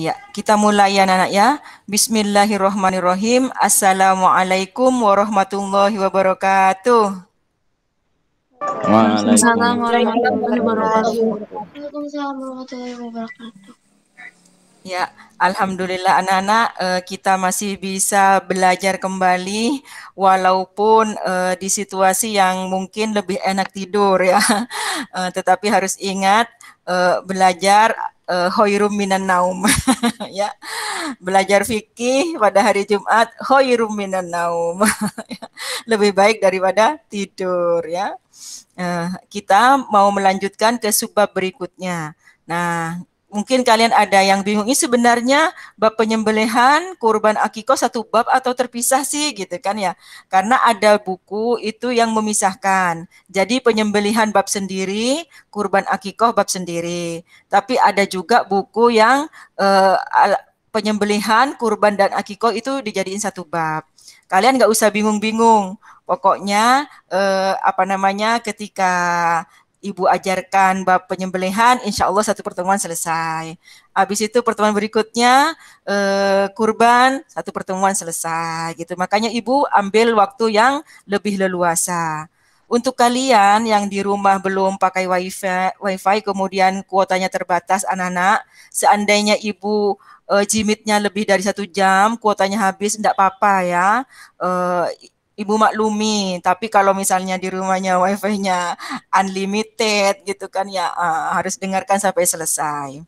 Ya, kita mulai ya anak ya. Bismillahirrahmanirrahim. Assalamualaikum warahmatullahi wabarakatuh. Waalaikumsalam warahmatullahi wabarakatuh. Waalaikumsalam warahmatullahi wabarakatuh. Ya, alhamdulillah anak-anak kita masih bisa belajar kembali walaupun di situasi yang mungkin lebih enak tidur ya. Tetapi harus ingat belajar khairum minan naum ya. Belajar fikih pada hari Jumat khairum minan naum. Lebih baik daripada tidur ya. Kita mau melanjutkan ke subbab berikutnya. Nah, mungkin kalian ada yang bingung, ini sebenarnya bab penyembelihan, kurban akikoh satu bab atau terpisah sih gitu kan ya. Karena ada buku itu yang memisahkan. Jadi penyembelihan bab sendiri, kurban akikoh bab sendiri. Tapi ada juga buku yang penyembelihan, kurban dan akikoh itu dijadiin satu bab. Kalian nggak usah bingung-bingung. Pokoknya ketika Ibu ajarkan bab penyembelihan, insya Allah satu pertemuan selesai. Habis itu pertemuan berikutnya kurban, satu pertemuan selesai gitu. Makanya Ibu ambil waktu yang lebih leluasa. Untuk kalian yang di rumah belum pakai wifi kemudian kuotanya terbatas anak-anak, seandainya Ibu jimitnya lebih dari 1 jam, kuotanya habis, enggak apa-apa ya. Ibu maklumi, tapi kalau misalnya di rumahnya wifi-nya unlimited gitu kan ya, harus dengarkan sampai selesai.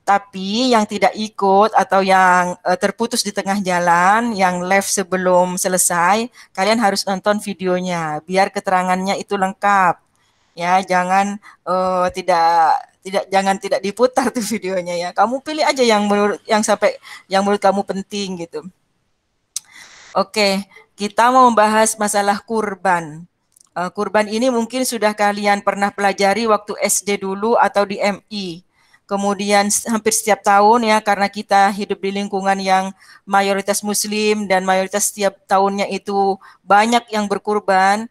Tapi yang tidak ikut atau yang terputus di tengah jalan, yang live sebelum selesai, kalian harus nonton videonya biar keterangannya itu lengkap. Ya, jangan tidak diputar tuh videonya ya. Kamu pilih aja yang menurut kamu penting gitu. Oke, kita mau membahas masalah kurban. Kurban ini mungkin sudah kalian pernah pelajari waktu SD dulu atau di MI. Kemudian hampir setiap tahun ya, karena kita hidup di lingkungan yang mayoritas muslim dan mayoritas setiap tahunnya itu banyak yang berkurban.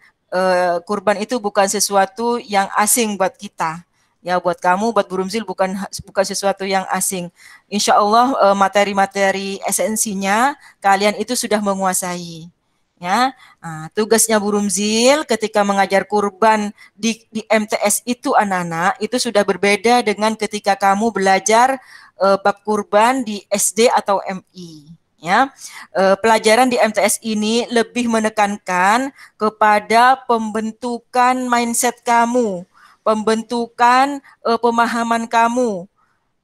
Kurban itu bukan sesuatu yang asing buat kita. Ya, buat kamu, buat Bu Rumzil bukan sesuatu yang asing. Insya Allah materi-materi esensinya kalian itu sudah menguasai. Ya, tugasnya Bu Rumzil ketika mengajar kurban di MTS itu anak-anak itu sudah berbeda dengan ketika kamu belajar bab kurban di SD atau MI. Ya, pelajaran di MTS ini lebih menekankan kepada pembentukan mindset kamu, pembentukan pemahaman kamu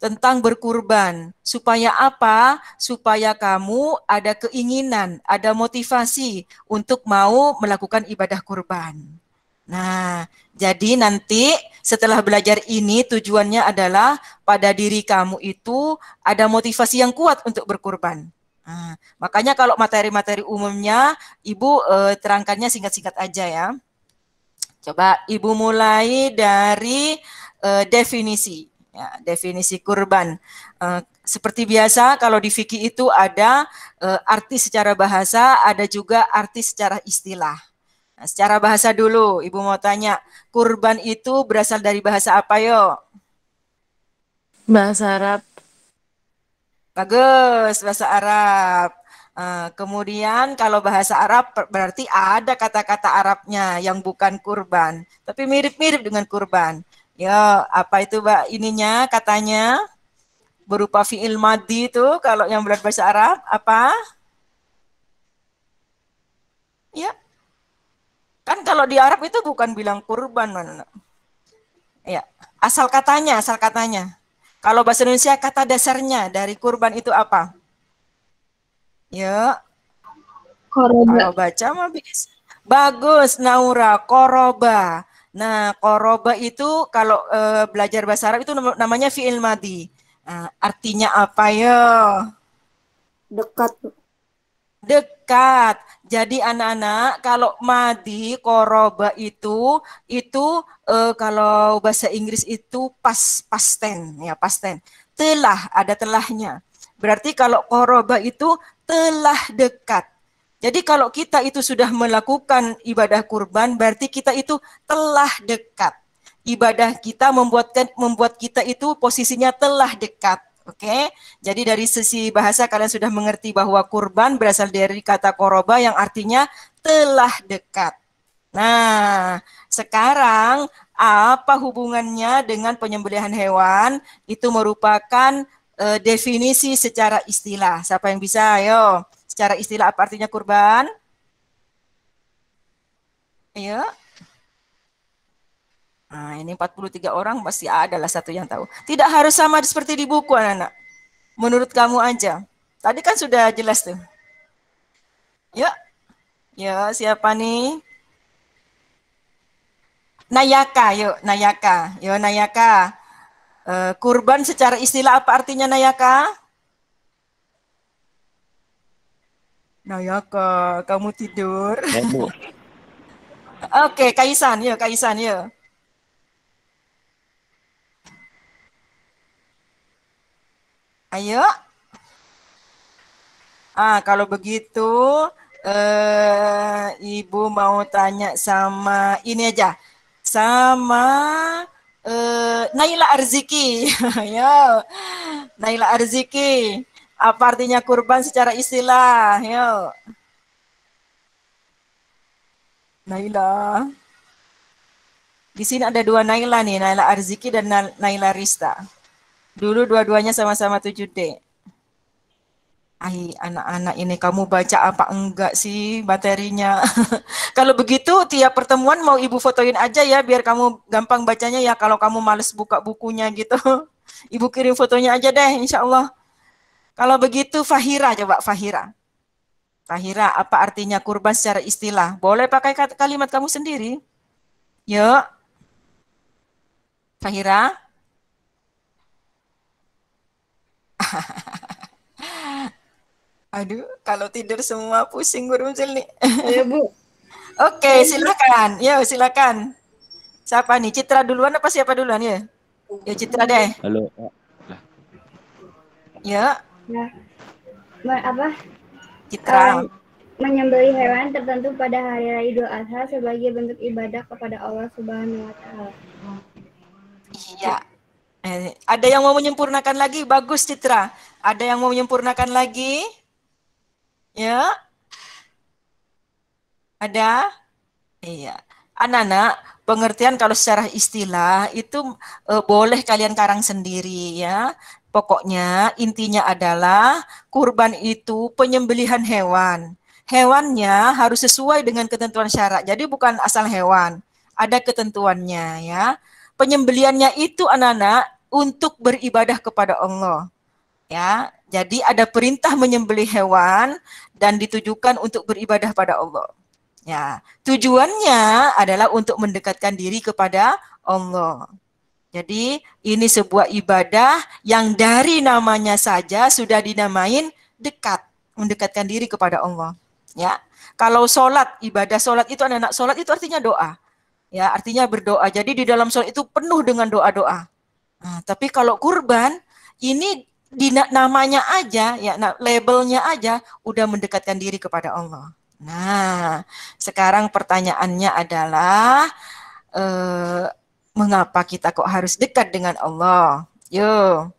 tentang berkurban. Supaya apa? Supaya kamu ada keinginan, ada motivasi untuk mau melakukan ibadah kurban. Nah, jadi nanti setelah belajar ini tujuannya adalah pada diri kamu itu ada motivasi yang kuat untuk berkurban. Nah, makanya kalau materi-materi umumnya Ibu terangkannya singkat-singkat aja ya. Coba Ibu mulai dari definisi. Ya, definisi kurban. Seperti biasa kalau di fikih itu ada arti secara bahasa, ada juga arti secara istilah. Nah, secara bahasa dulu, Ibu mau tanya, kurban itu berasal dari bahasa apa yo? Bahasa Arab. Bagus, bahasa Arab. Kemudian kalau bahasa Arab berarti ada kata-kata Arabnya yang bukan kurban, tapi mirip-mirip dengan kurban. Ya, apa itu Mbak ininya katanya? Berupa fi'il madhi itu kalau yang berbahasa Arab apa? Ya. Kan kalau di Arab itu bukan bilang kurban, mana? Ya, asal katanya. Kalau bahasa Indonesia kata dasarnya dari kurban itu apa? Ya. Koroba. Kalau baca mah bisa. Bagus, Naura, koroba. Nah, koroba itu kalau belajar bahasa Arab itu namanya fi'il madhi. Artinya apa ya? Dekat. Dekat. Jadi anak-anak kalau madhi, koroba itu kalau bahasa Inggris itu past tense ya, past tense. Telah, ada telahnya. Berarti kalau koroba itu telah dekat. Jadi kalau kita itu sudah melakukan ibadah kurban, berarti kita itu telah dekat. Ibadah kita membuat kita itu posisinya telah dekat. Oke, jadi dari sisi bahasa kalian sudah mengerti bahwa kurban berasal dari kata koroba yang artinya telah dekat. Nah, sekarang apa hubungannya dengan penyembelihan hewan? Itu merupakan definisi secara istilah. Siapa yang bisa? Ayo, secara istilah apa artinya kurban? Ayo. Nah, ini 43 orang pasti adalah satu yang tahu. Tidak harus sama seperti di buku, anak-anak. Menurut kamu aja. Tadi kan sudah jelas tuh. Yuk, ya siapa nih? Nayaka, yuk Nayaka. Yuk Nayaka. Kurban secara istilah apa artinya Nayaka? Nayaka, kamu tidur. Ya, Bu. Oke, Kaisan, yuk Kaisan, yuk. Ayo. Kalau begitu, Ibu mau tanya sama ini aja, sama Naila Arziki. Yo, Naila Arziki. Apa artinya kurban secara istilah? Yo, Naila. Di sini ada dua Naila nih, Naila Arziki dan Naila Rista. Dulu dua-duanya sama-sama 7D. Anak-anak ini kamu baca apa enggak sih materinya? Kalau begitu tiap pertemuan mau ibu fotoin aja ya biar kamu gampang bacanya ya kalau kamu males buka bukunya gitu. Ibu kirim fotonya aja deh insya Allah. Kalau begitu Fahira coba Fahira. Fahira apa artinya kurban secara istilah? Boleh pakai kalimat kamu sendiri. Yuk. Fahira. Aduh, kalau tidur semua pusing guru nih. Ya, Bu. Oke, silakan. Yo, silakan. Siapa nih? Citra duluan apa siapa duluan ya? Ya Citra deh. Halo. Ya, Nah, apa? Citra. Menyembelih hewan tertentu pada hari raya Idul Adha sebagai bentuk ibadah kepada Allah Subhanahu wa taala. Iya. Ada yang mau menyempurnakan lagi? Bagus Citra. Ada yang mau menyempurnakan lagi? Ya. Ada? Iya. Anak-anak, pengertian kalau secara istilah itu boleh kalian karang sendiri ya. Pokoknya intinya adalah kurban itu penyembelihan hewan. Hewannya harus sesuai dengan ketentuan syarat. Jadi bukan asal hewan. Ada ketentuannya ya. Penyembeliannya itu anak-anak untuk beribadah kepada Allah. Ya, jadi ada perintah menyembelih hewan dan ditujukan untuk beribadah pada Allah. Ya, tujuannya adalah untuk mendekatkan diri kepada Allah. Jadi ini sebuah ibadah yang dari namanya saja sudah dinamain dekat, mendekatkan diri kepada Allah. Ya, kalau sholat, ibadah sholat itu anak-anak sholat itu artinya doa. Ya, artinya berdoa. Jadi di dalam sholat itu penuh dengan doa-doa. Nah, tapi kalau kurban ini di namanya aja, ya labelnya aja udah mendekatkan diri kepada Allah. Nah, sekarang pertanyaannya adalah mengapa kita kok harus dekat dengan Allah? Yo,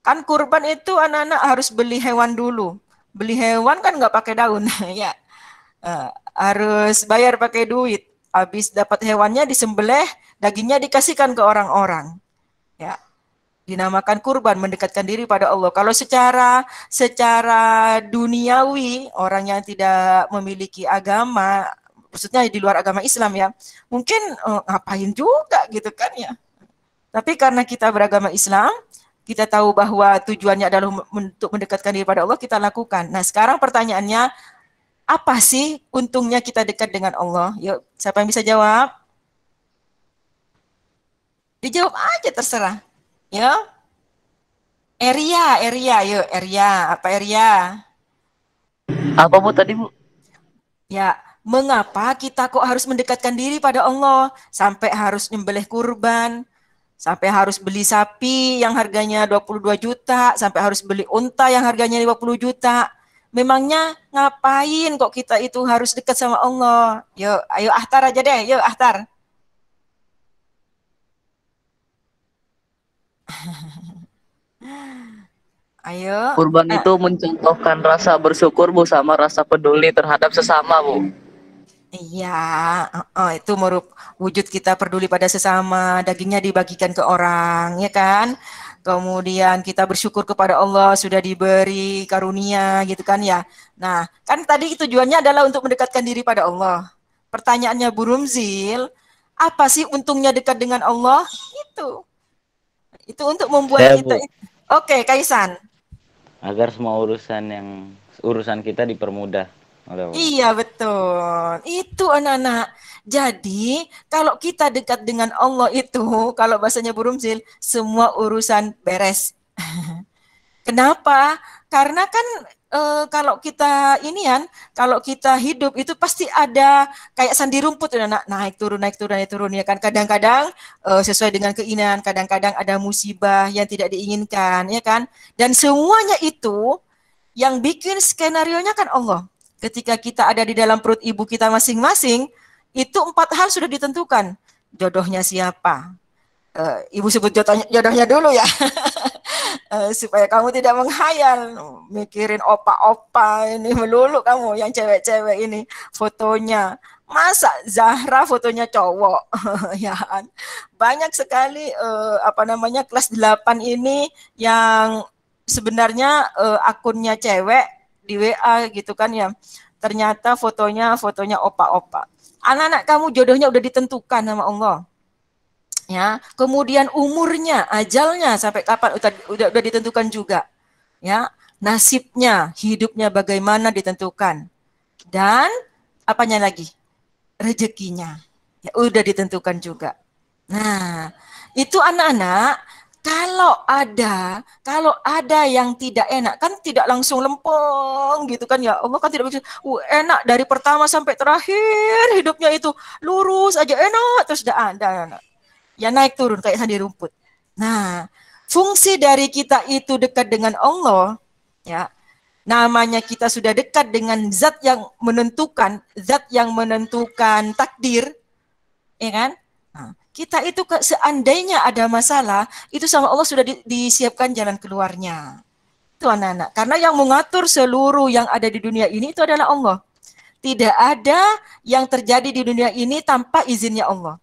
kan kurban itu anak-anak harus beli hewan dulu. Beli hewan kan nggak pakai daun, ya. Harus bayar pakai duit. Habis dapat hewannya disembelih, dagingnya dikasihkan ke orang-orang. Ya, dinamakan kurban, mendekatkan diri pada Allah. Kalau secara duniawi, orang yang tidak memiliki agama, maksudnya di luar agama Islam ya, mungkin ngapain juga gitu kan ya. Tapi karena kita beragama Islam, kita tahu bahwa tujuannya adalah untuk mendekatkan diri pada Allah, kita lakukan. Nah, sekarang pertanyaannya, apa sih untungnya kita dekat dengan Allah? Yuk, siapa yang bisa jawab? Dijawab aja terserah. Ya. Yuk, apa area? Apa Bu tadi Bu? Ya, mengapa kita kok harus mendekatkan diri pada Allah? Sampai harus nyembelih kurban, sampai harus beli sapi yang harganya 22 juta, sampai harus beli unta yang harganya 50 juta. Memangnya ngapain kok kita itu harus dekat sama Allah? Yuk, ayo Ahtar aja deh, yuk Ahtar. Ayo. Kurban itu mencontohkan rasa bersyukur, Bu, sama rasa peduli terhadap sesama, Bu. Iya, itu wujud kita peduli pada sesama, dagingnya dibagikan ke orang, ya kan? Kemudian kita bersyukur kepada Allah sudah diberi karunia, gitu kan ya. Nah, kan tadi tujuannya adalah untuk mendekatkan diri pada Allah. Pertanyaannya Bu Rumzil, apa sih untungnya dekat dengan Allah? Itu. Itu untuk membuat Saya, kita. Bu, Oke, Kaisan. agar semua urusan kita dipermudah oleh Allah. Iya betul. Itu anak-anak. Jadi kalau kita dekat dengan Allah itu, kalau bahasanya Bu Rumzil, semua urusan beres. Kenapa? Karena kan kalau kita inian, kalau kita hidup itu pasti ada kayak sandi rumput, anak naik turun naik turun naik turun ya kan. Kadang-kadang sesuai dengan keinginan, kadang-kadang ada musibah yang tidak diinginkan ya kan. Dan semuanya itu yang bikin skenario-nya kan Allah. Ketika kita ada di dalam perut ibu kita masing-masing, itu 4 hal sudah ditentukan. Jodohnya siapa? Ibu sebut jodohnya dulu ya. Supaya kamu tidak menghayal, mikirin opa-opa ini melulu kamu yang cewek-cewek ini fotonya. Masa Zahra fotonya cowok? Ya kan? Banyak sekali kelas 8 ini yang sebenarnya akunnya cewek di WA gitu kan ya. Ternyata fotonya opa-opa. Anak-anak kamu jodohnya udah ditentukan sama Allah. Ya, kemudian umurnya, ajalnya sampai kapan udah ditentukan juga. Ya, nasibnya, hidupnya bagaimana ditentukan. Dan apanya lagi? Rezekinya. Ya, udah ditentukan juga. Nah, itu anak-anak kalau ada yang tidak enak kan tidak langsung lempeng gitu kan ya. Allah kan tidak bisa enak dari pertama sampai terakhir hidupnya itu lurus aja enak terus dah ada ya naik turun kayak sandi rumput. Nah, fungsi dari kita itu dekat dengan Allah ya. Namanya kita sudah dekat dengan zat yang menentukan takdir, ya kan? Nah, kita itu seandainya ada masalah, itu sama Allah sudah disiapkan jalan keluarnya. Itu anak-anak. Karena yang mengatur seluruh yang ada di dunia ini itu adalah Allah. Tidak ada yang terjadi di dunia ini tanpa izinnya Allah.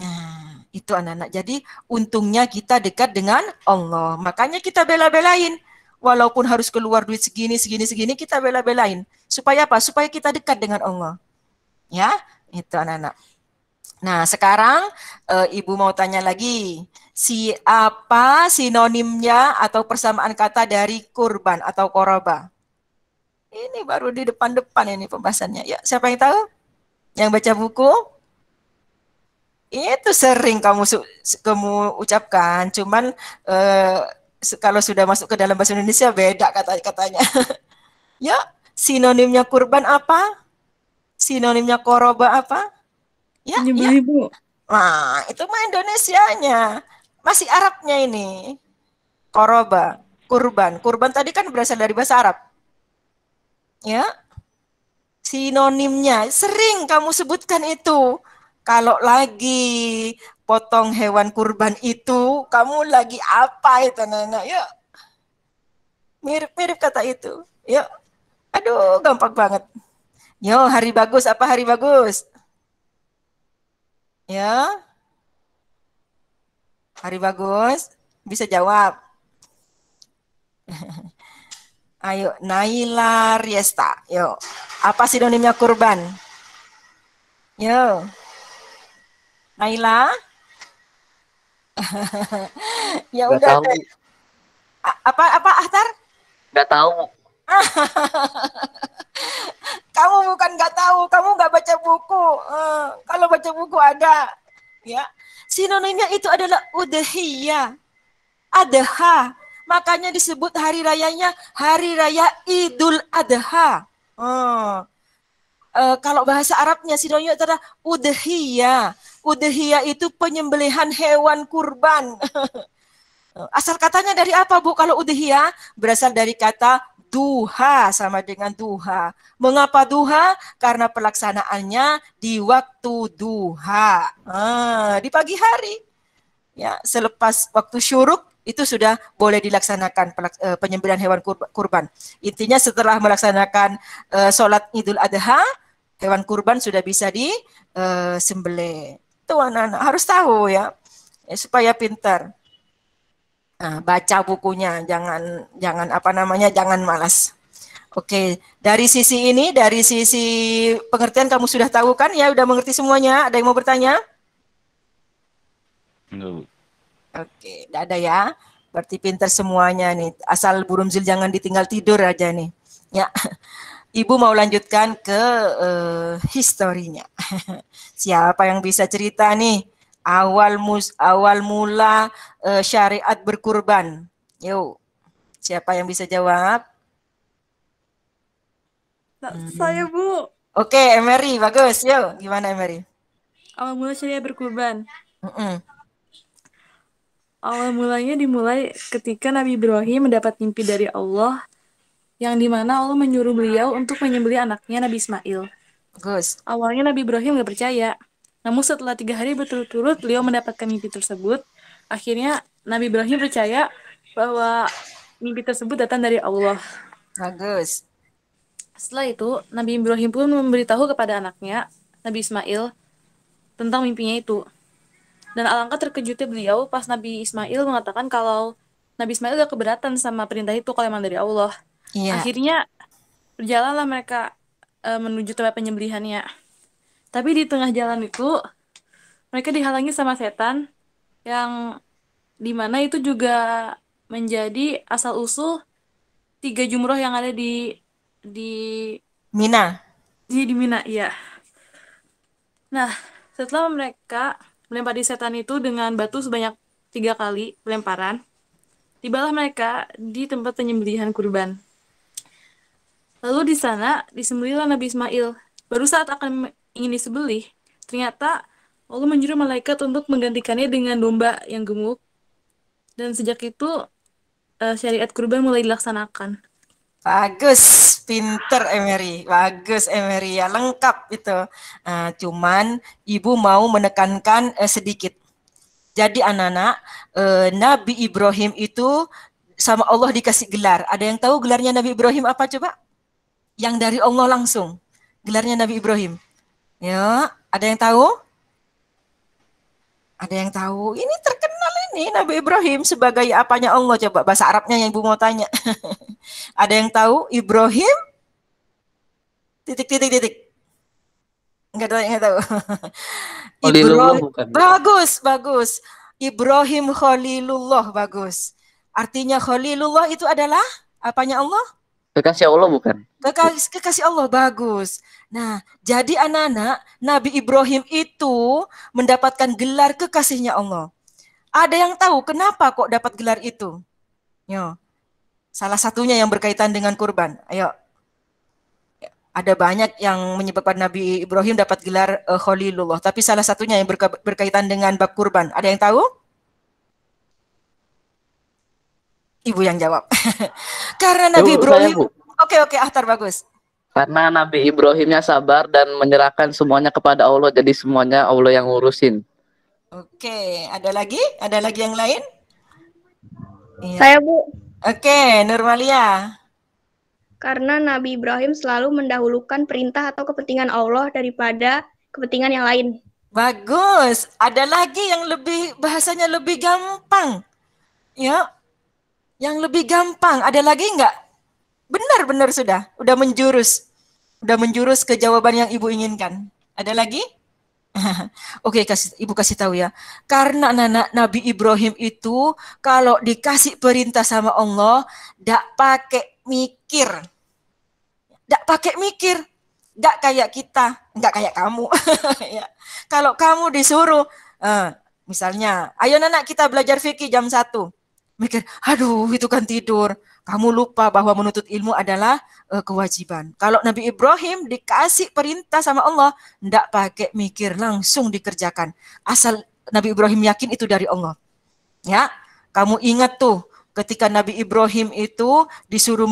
Nah, itu anak-anak. Jadi untungnya kita dekat dengan Allah. Makanya kita bela-belain. Walaupun harus keluar duit segini, kita bela-belain. Supaya apa? Supaya kita dekat dengan Allah. Ya, itu anak-anak. Nah, sekarang Ibu mau tanya lagi. Apa sinonimnya atau persamaan kata dari kurban atau koroba? Ini baru di depan-depan ini pembahasannya. Ya, siapa yang tahu? Yang baca buku? Itu sering kamu ucapkan, cuman kalau sudah masuk ke dalam bahasa Indonesia beda kata-katanya. Ya, sinonimnya kurban apa? Sinonimnya koroba apa? Ya, ya. Bu. Nah, itu mah Indonesianya. Masih Arabnya ini. Koroba, kurban. Kurban tadi kan berasal dari bahasa Arab. Ya. Sinonimnya sering kamu sebutkan itu. Kalau lagi potong hewan kurban itu, kamu lagi apa itu, Nana? Yuk. Mirip-mirip kata itu. Yuk. Aduh, gampang banget. Yo, hari bagus. Apa hari bagus? Ya. Hari bagus. Bisa jawab. Ayo, Naila Riesta. Yo. Apa sinonimnya kurban? Yo. Naila? Ya Gak udah tahu. deh. Apa Ahtar? Gak tahu. Kamu bukan nggak tahu, kamu nggak baca buku. Kalau baca buku ada, ya. Sinonimnya itu adalah udhiyah, adha. Makanya disebut hari rayanya hari raya Idul Adha. Kalau bahasa Arabnya sinonimnya adalah udhiyah. Udhiyah itu penyembelihan hewan kurban. Asal katanya dari apa, Bu? Kalau udhiyah berasal dari kata duha, sama dengan duha. Mengapa duha? Karena pelaksanaannya di waktu duha. Di pagi hari. Ya, selepas waktu syuruk itu sudah boleh dilaksanakan penyembelihan hewan kurban. Intinya setelah melaksanakan sholat Idul Adha, hewan kurban sudah bisa disembelih. Itu anak-anak harus tahu ya, supaya pintar. Nah, baca bukunya, jangan jangan malas. Oke, dari sisi ini, dari sisi pengertian kamu sudah tahu kan ya, udah mengerti semuanya. Ada yang mau bertanya? Enggak, Bu. Oke, tidak ada ya. Berarti pintar semuanya nih. Asal burung zil jangan ditinggal tidur aja nih. Ya, Ibu mau lanjutkan ke historinya. Siapa yang bisa cerita nih? Awal mula syariat berkurban. Yuk, siapa yang bisa jawab? Saya, Bu. Oke, Emery, bagus. Yuk, gimana Emery? Awal mula syariat berkurban. Mm-mm. Awal mulanya dimulai ketika Nabi Ibrahim mendapat mimpi dari Allah, yang dimana Allah menyuruh beliau untuk menyembelih anaknya Nabi Ismail. Bagus. Awalnya Nabi Ibrahim gak percaya. Namun setelah 3 hari berturut-turut beliau mendapatkan mimpi tersebut, akhirnya Nabi Ibrahim percaya bahwa mimpi tersebut datang dari Allah. Bagus. Setelah itu, Nabi Ibrahim pun memberitahu kepada anaknya, Nabi Ismail, tentang mimpinya itu. Dan alangkah terkejutnya beliau pas Nabi Ismail mengatakan kalau Nabi Ismail gak keberatan sama perintah itu kalau emang dari Allah. Iya. Akhirnya berjalanlah mereka menuju tempat penyembelihannya. Tapi di tengah jalan itu mereka dihalangi sama setan yang dimana itu juga menjadi asal-usul 3 jumroh yang ada di Mina. Mina, iya. Nah, setelah mereka melempari setan itu dengan batu sebanyak 3 kali pelemparan, tibalah mereka di tempat penyembelihan kurban. Lalu di sana disembelihlah Nabi Ismail. Baru saat akan ingin disembelih, ternyata Allah menyuruh malaikat untuk menggantikannya dengan domba yang gemuk. Dan sejak itu syariat kurban mulai dilaksanakan. Bagus, pinter Emery. Bagus Emery, ya lengkap itu. Cuman Ibu mau menekankan sedikit. Jadi anak-anak, Nabi Ibrahim itu sama Allah dikasih gelar. Ada yang tahu gelarnya Nabi Ibrahim apa coba? Yang dari Allah langsung. Gelarnya Nabi Ibrahim. Ya, ada yang tahu? Ada yang tahu? Ini terkenal ini Nabi Ibrahim sebagai apanya Allah, coba bahasa Arabnya yang Ibu mau tanya. Ada yang tahu Ibrahim? Titik. Enggak tahu. Khalilullah bukan. Bagus. Ibrahim Khalilullah, bagus. Artinya Khalilullah itu adalah apanya Allah? Kekasih Allah bukan? Kekasih Allah, bagus. Nah, jadi anak-anak, Nabi Ibrahim itu mendapatkan gelar kekasihnya Allah. Ada yang tahu kenapa kok dapat gelar itu? Yo. Salah satunya yang berkaitan dengan kurban. Ayo. Ada banyak yang menyebabkan Nabi Ibrahim dapat gelar Khalilullah, tapi salah satunya yang berkaitan dengan bab kurban. Ada yang tahu? Ibu yang jawab. Karena Nabi Ibrahim. Oke, Ahtar, bagus. Karena Nabi Ibrahimnya sabar dan menyerahkan semuanya kepada Allah, jadi semuanya Allah yang ngurusin. Oke, ada lagi? Ada lagi yang lain? Iya. Saya, Bu. Oke, Nurmalia. Karena Nabi Ibrahim selalu mendahulukan perintah atau kepentingan Allah daripada kepentingan yang lain. Bagus. Ada lagi yang bahasanya lebih gampang. Ya. Yang lebih gampang. Ada lagi enggak? Benar sudah. Udah menjurus. Udah menjurus ke jawaban yang Ibu inginkan. Ada lagi? Oke, Ibu kasih tahu ya. Karena Nabi Ibrahim itu kalau dikasih perintah sama Allah, enggak pakai mikir. Enggak pakai mikir. Enggak kayak kita, enggak kayak kamu. Ya. Kalau kamu disuruh, misalnya, ayo anak kita belajar fikih jam 1. Mikir, aduh itu kan tidur. Kamu lupa bahwa menuntut ilmu adalah kewajiban. Kalau Nabi Ibrahim dikasih perintah sama Allah, enggak pakai mikir, langsung dikerjakan. Asal Nabi Ibrahim yakin itu dari Allah. Ya, kamu ingat tuh ketika Nabi Ibrahim itu disuruh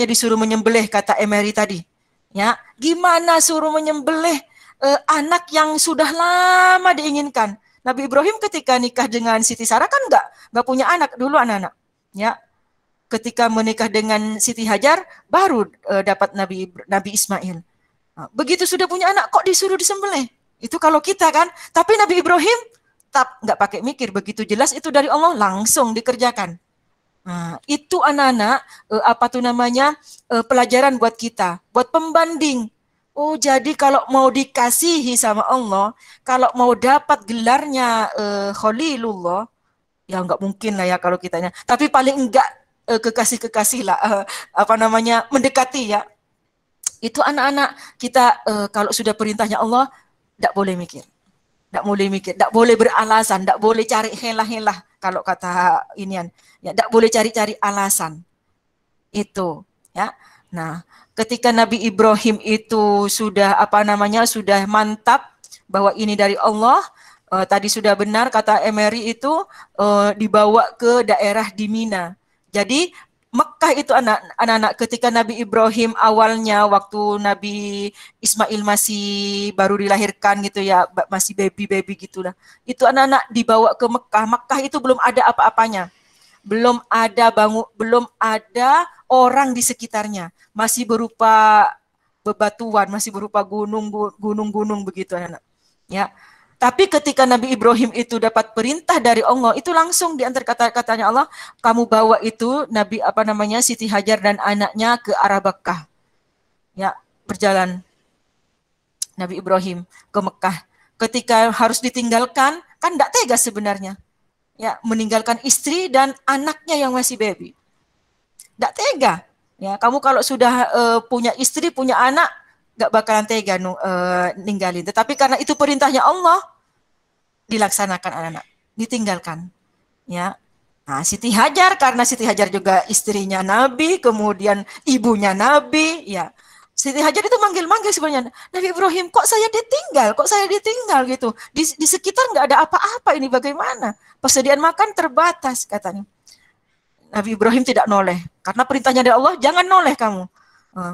disuruh menyembelih, kata Emery tadi. Ya, gimana suruh menyembelih anak yang sudah lama diinginkan? Nabi Ibrahim ketika nikah dengan Siti Sarah kan nggak punya anak dulu anak-anak. Ya, ketika menikah dengan Siti Hajar baru dapat Nabi Ismail. Nah, begitu sudah punya anak kok disuruh disembelih? Itu kalau kita kan. Tapi Nabi Ibrahim nggak pakai mikir, begitu jelas itu dari Allah langsung dikerjakan. Nah, itu anak-anak pelajaran buat kita, buat pembanding. Oh, jadi kalau mau dikasihi sama Allah, kalau mau dapat gelarnya Khalilullah, ya nggak mungkin lah ya kalau kitanya. Tapi paling enggak kekasih-kekasih lah, mendekati ya. Itu anak-anak kita kalau sudah perintahnya Allah, nggak boleh mikir. Nggak boleh mikir, nggak boleh beralasan, nggak boleh cari helah-helah. Kalau kata inian, ya nggak boleh cari-cari alasan. Itu, ya. Nah, ketika Nabi Ibrahim itu sudah sudah mantap bahwa ini dari Allah, tadi sudah benar kata Emery itu dibawa ke daerah di Mina. Jadi Mekah itu anak-anak ketika Nabi Ibrahim awalnya waktu Nabi Ismail masih baru dilahirkan gitu ya, masih baby gitulah. Itu anak-anak dibawa ke Mekah. Mekah itu belum ada apa-apanya. Belum ada orang di sekitarnya, masih berupa bebatuan, masih berupa gunung-gunung begitu anak-anak. Ya. Tapi ketika Nabi Ibrahim itu dapat perintah dari Allah, itu langsung di antara kata-katanya Allah, kamu bawa itu Siti Hajar dan anaknya ke arah Mekah. Ya, berjalan Nabi Ibrahim ke Mekah. Ketika harus ditinggalkan, kan enggak tega sebenarnya. Ya, meninggalkan istri dan anaknya yang masih baby. Enggak tega. Ya, kamu kalau sudah punya istri, punya anak, enggak bakalan tega ninggalin. Tetapi karena itu perintahnya Allah, dilaksanakan anak-anak, ditinggalkan. Ya. Nah, Siti Hajar karena Siti Hajar juga istrinya Nabi, kemudian ibunya Nabi, ya. Siti Hajar itu manggil-manggil sebenarnya, Nabi Ibrahim, kok saya ditinggal gitu. Di sekitar nggak ada apa-apa ini bagaimana? Persediaan makan terbatas katanya. Nabi Ibrahim tidak noleh, karena perintahnya dari Allah, jangan noleh kamu.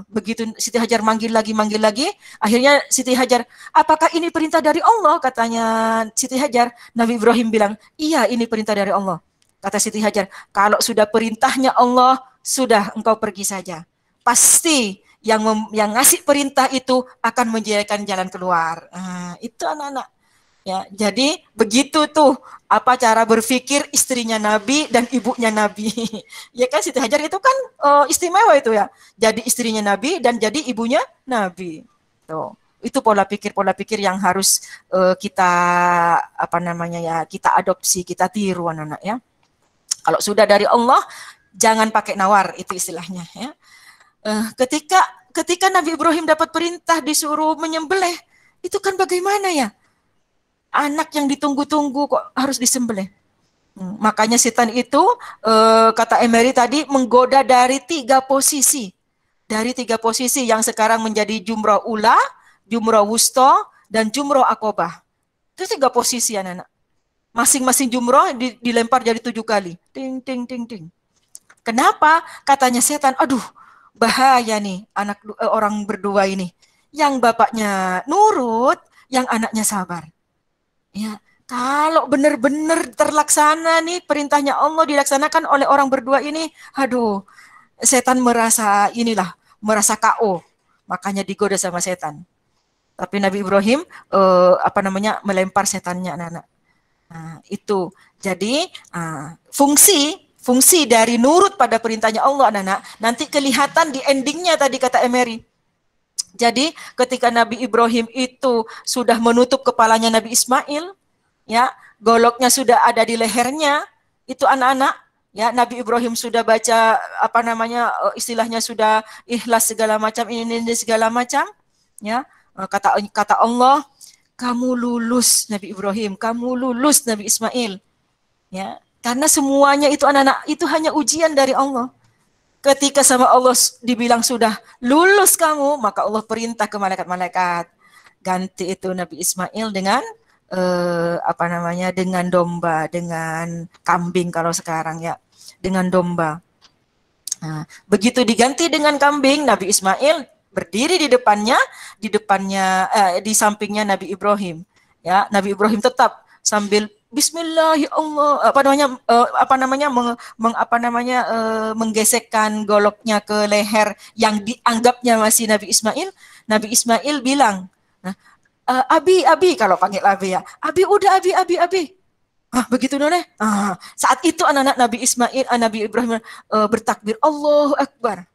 Begitu Siti Hajar manggil lagi, akhirnya Siti Hajar, apakah ini perintah dari Allah? Katanya Siti Hajar. Nabi Ibrahim bilang, iya ini perintah dari Allah. Kata Siti Hajar, kalau sudah perintahnya Allah, sudah engkau pergi saja. Pasti yang ngasih perintah itu akan menjadikan jalan keluar. Itu anak-anak. Ya, jadi begitu tuh cara berpikir istrinya Nabi dan ibunya Nabi. Ya kan Siti Hajar itu kan istimewa itu ya. Jadi istrinya Nabi dan jadi ibunya Nabi. Tuh. Itu pola pikir yang harus kita kita adopsi, kita tiru anak-anak ya. Kalau sudah dari Allah, jangan pakai nawar, itu istilahnya ya. Ketika Nabi Ibrahim dapat perintah disuruh menyembelih, itu kan bagaimana ya? Anak yang ditunggu-tunggu kok harus disembelih. Makanya setan itu, kata Emery tadi, menggoda dari 3 posisi. Dari 3 posisi yang sekarang menjadi jumrah ula, jumrah wusta, dan jumrah akobah. Itu 3 posisi anak-anak. Masing-masing jumrah dilempar jadi 7 kali. Ting, ting, ting, ting. Kenapa? Katanya setan, aduh, bahaya nih orang berdua ini. Yang bapaknya nurut, yang anaknya sabar. Ya, kalau benar-benar terlaksana nih perintahnya Allah dilaksanakan oleh orang berdua ini, aduh, setan merasa KO. Makanya digoda sama setan. Tapi Nabi Ibrahim melempar setannya anak-anak. Nah, itu. Jadi fungsi dari nurut pada perintahnya Allah anak-anak nanti kelihatan di endingnya tadi kata Emery. Jadi ketika Nabi Ibrahim itu sudah menutup kepalanya Nabi Ismail, ya, goloknya sudah ada di lehernya, itu anak-anak, ya, Nabi Ibrahim sudah baca istilahnya sudah ikhlas segala macam ini segala macam, ya. Kata Allah, kamu lulus Nabi Ibrahim, kamu lulus Nabi Ismail. Ya. Karena semuanya itu anak-anak itu hanya ujian dari Allah. Ketika sama Allah dibilang sudah lulus kamu, maka Allah perintah ke malaikat-malaikat ganti itu Nabi Ismail dengan dengan domba, dengan kambing kalau sekarang ya, dengan domba. Nah, begitu diganti dengan kambing, Nabi Ismail berdiri di sampingnya Nabi Ibrahim. Ya, Nabi Ibrahim tetap sambil Bismillah ya Allah menggesekkan goloknya ke leher yang dianggapnya masih Nabi Ismail. Nabi Ismail bilang, Abi kalau panggil Abi ya, Abi udah Abi. Begitu noleh. Saat itu anak-anak Nabi Ismail, Nabi Ibrahim bertakbir Allahu Akbar.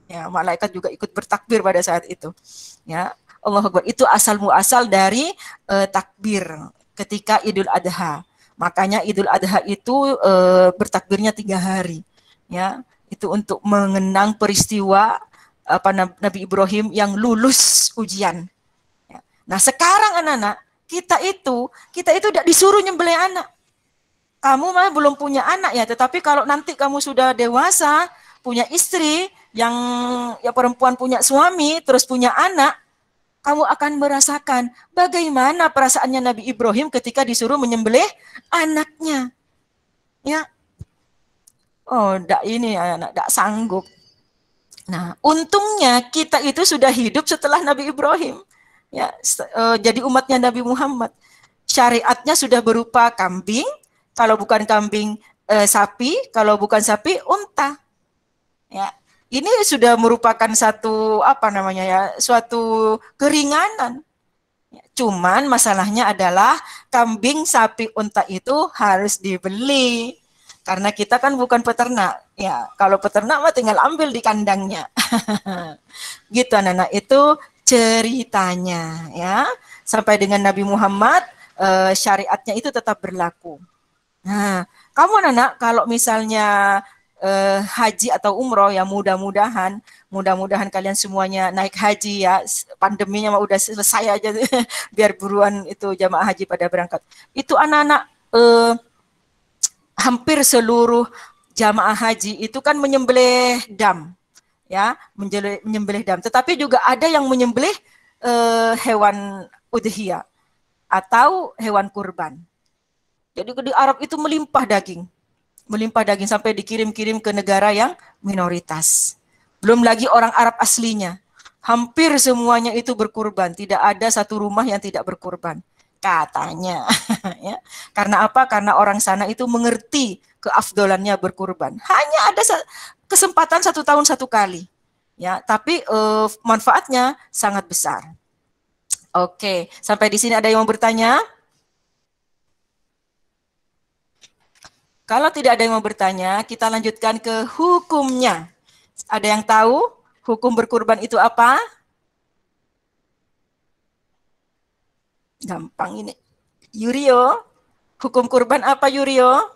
Ya, malaikat juga ikut bertakbir pada saat itu. Ya, Allahu Akbar. Itu asal muasal dari takbir ketika Idul Adha. Makanya Idul Adha itu bertakbirnya 3 hari. Ya, itu untuk mengenang peristiwa Nabi Ibrahim yang lulus ujian. Ya. Nah, sekarang anak-anak kita itu tidak disuruh nyembelih anak. Kamu mah belum punya anak ya, tetapi kalau nanti kamu sudah dewasa, punya istri, yang ya perempuan punya suami, terus punya anak, kamu akan merasakan bagaimana perasaannya Nabi Ibrahim ketika disuruh menyembelih anaknya. Ya. Oh, enggak sanggup. Nah, untungnya kita itu sudah hidup setelah Nabi Ibrahim. Ya, jadi umatnya Nabi Muhammad. Syariatnya sudah berupa kambing, kalau bukan kambing sapi, kalau bukan sapi unta. Ya, ini sudah merupakan satu suatu keringanan. Ya, cuman masalahnya adalah kambing, sapi, unta itu harus dibeli. Karena kita kan bukan peternak. Ya, kalau peternak mah tinggal ambil di kandangnya. Gitu anak-anak, itu ceritanya ya. Sampai dengan Nabi Muhammad syariatnya itu tetap berlaku. Nah, kamu anak-anak kalau misalnya haji atau umroh ya mudah-mudahan kalian semuanya naik haji ya, pandeminya mah udah selesai aja biar buruan itu jamaah haji pada berangkat. Itu anak-anak hampir seluruh jamaah haji itu kan menyembelih dam. Ya, menyembelih dam. Tetapi juga ada yang menyembelih hewan udhiyah atau hewan kurban. Jadi di Arab itu melimpah daging sampai dikirim-kirim ke negara yang minoritas. Belum lagi orang Arab aslinya. Hampir semuanya itu berkurban, tidak ada satu rumah yang tidak berkurban. Katanya. Ya. Karena apa? Karena orang sana itu mengerti keafdolannya berkurban. Hanya ada kesempatan 1 tahun 1 kali. Ya, tapi manfaatnya sangat besar. Oke, sampai di sini ada yang mau bertanya? Kalau tidak ada yang mau bertanya, kita lanjutkan ke hukumnya. Ada yang tahu hukum berkurban itu apa? Gampang ini. Yurio, hukum kurban apa Yurio?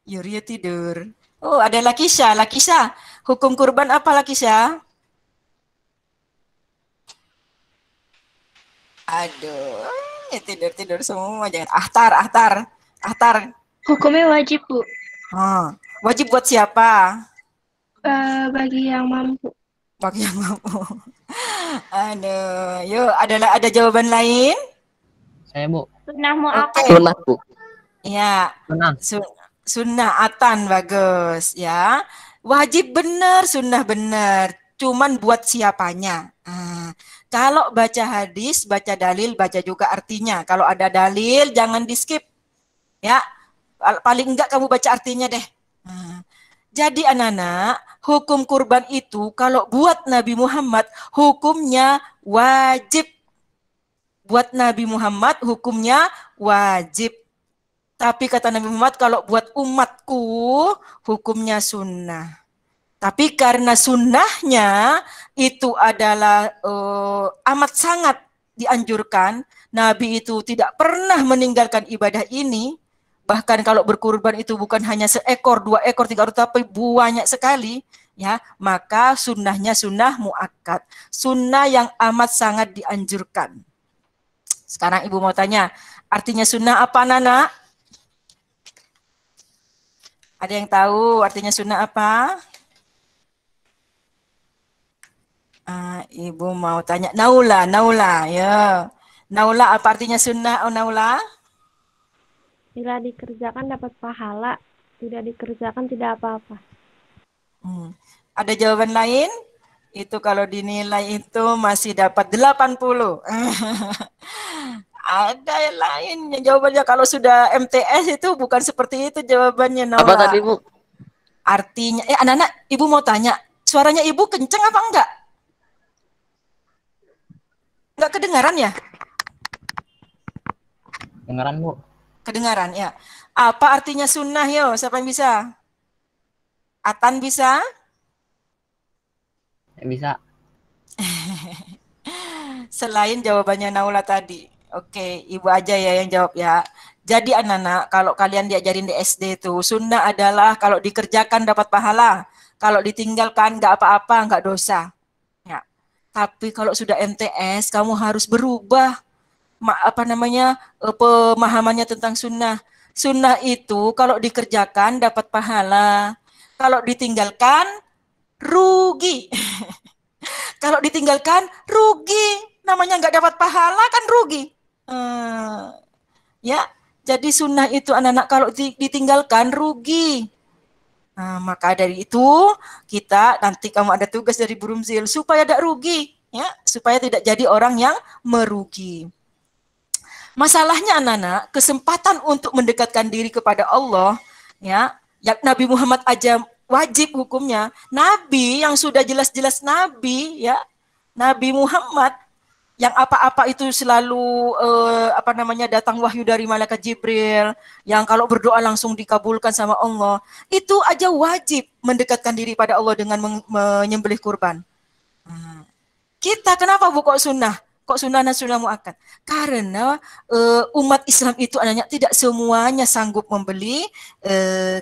Yurio tidur. Oh, ada Lakisha. Hukum kurban apa Lakisha? Aduh, tidur semua. Jangan Ahtar. Hukumnya wajib, Bu. Wajib buat siapa? Bagi yang mampu. Bagi yang mampu. Aduh, yuk ada jawaban lain? Saya, Bu. Sunnah mu'akkad. Sunat, Bu. Ya. Benar. Sunnatan, bagus ya. Wajib benar, sunnah benar. Cuman buat siapanya. Kalau baca hadis, baca dalil, baca juga artinya. Kalau ada dalil, jangan di skip. Ya, paling enggak kamu baca artinya deh. Jadi anak-anak, hukum kurban itu kalau buat Nabi Muhammad, hukumnya wajib. Buat Nabi Muhammad, hukumnya wajib. Tapi kata Nabi Muhammad, kalau buat umatku, hukumnya sunnah. Tapi karena sunnahnya itu adalah amat sangat dianjurkan, Nabi itu tidak pernah meninggalkan ibadah ini. Bahkan kalau berkurban itu bukan hanya 1 ekor, 2 ekor, 3 ekor, tapi banyak sekali. Ya, maka sunnahnya sunnah muakkad. Sunnah yang amat sangat dianjurkan. Sekarang Ibu mau tanya, artinya sunnah apa, Nana? Ada yang tahu artinya sunnah apa? Ibu mau tanya. Naula, ya. Naula apa artinya sunnah, Naula? Bila dikerjakan dapat pahala, tidak dikerjakan tidak apa-apa. Ada jawaban lain? Itu kalau dinilai itu masih dapat 80. Ada yang lain yang jawabannya kalau sudah MTS itu bukan seperti itu jawabannya, Apa Naula. tadi, Bu? Artinya, anak-anak, Ibu mau tanya, suaranya Ibu kenceng apa enggak? Enggak kedengaran ya? Dengaran, Bu. Kedengaran ya. Apa artinya sunnah yo? Siapa yang bisa? Atan bisa? Bisa. Selain jawabannya Naula tadi. Oke, Ibu aja ya yang jawab ya. Jadi anak-anak, kalau kalian diajarin di SD itu, sunnah adalah kalau dikerjakan dapat pahala. Kalau ditinggalkan nggak apa-apa, nggak dosa. Ya. Tapi kalau sudah MTS, kamu harus berubah pemahamannya tentang sunnah. Sunnah itu kalau dikerjakan dapat pahala. Kalau ditinggalkan rugi. Kalau ditinggalkan rugi. Namanya nggak dapat pahala kan rugi. Ya, jadi sunnah itu anak-anak kalau ditinggalkan rugi. Nah, maka dari itu kita nanti kamu ada tugas dari Burumzil supaya tidak rugi, ya, supaya tidak jadi orang yang merugi. Masalahnya anak-anak, kesempatan untuk mendekatkan diri kepada Allah, ya, yang Nabi Muhammad aja wajib hukumnya. Nabi yang sudah jelas-jelas Nabi, ya, Nabi Muhammad yang apa-apa itu selalu datang wahyu dari malaikat Jibril, yang kalau berdoa langsung dikabulkan sama Allah, itu aja wajib mendekatkan diri pada Allah dengan menyembelih kurban. Kita kenapa Bu kok sunnah? Kok sunnah dan sunnah muakkad? Karena umat Islam itu anaknya tidak semuanya sanggup membeli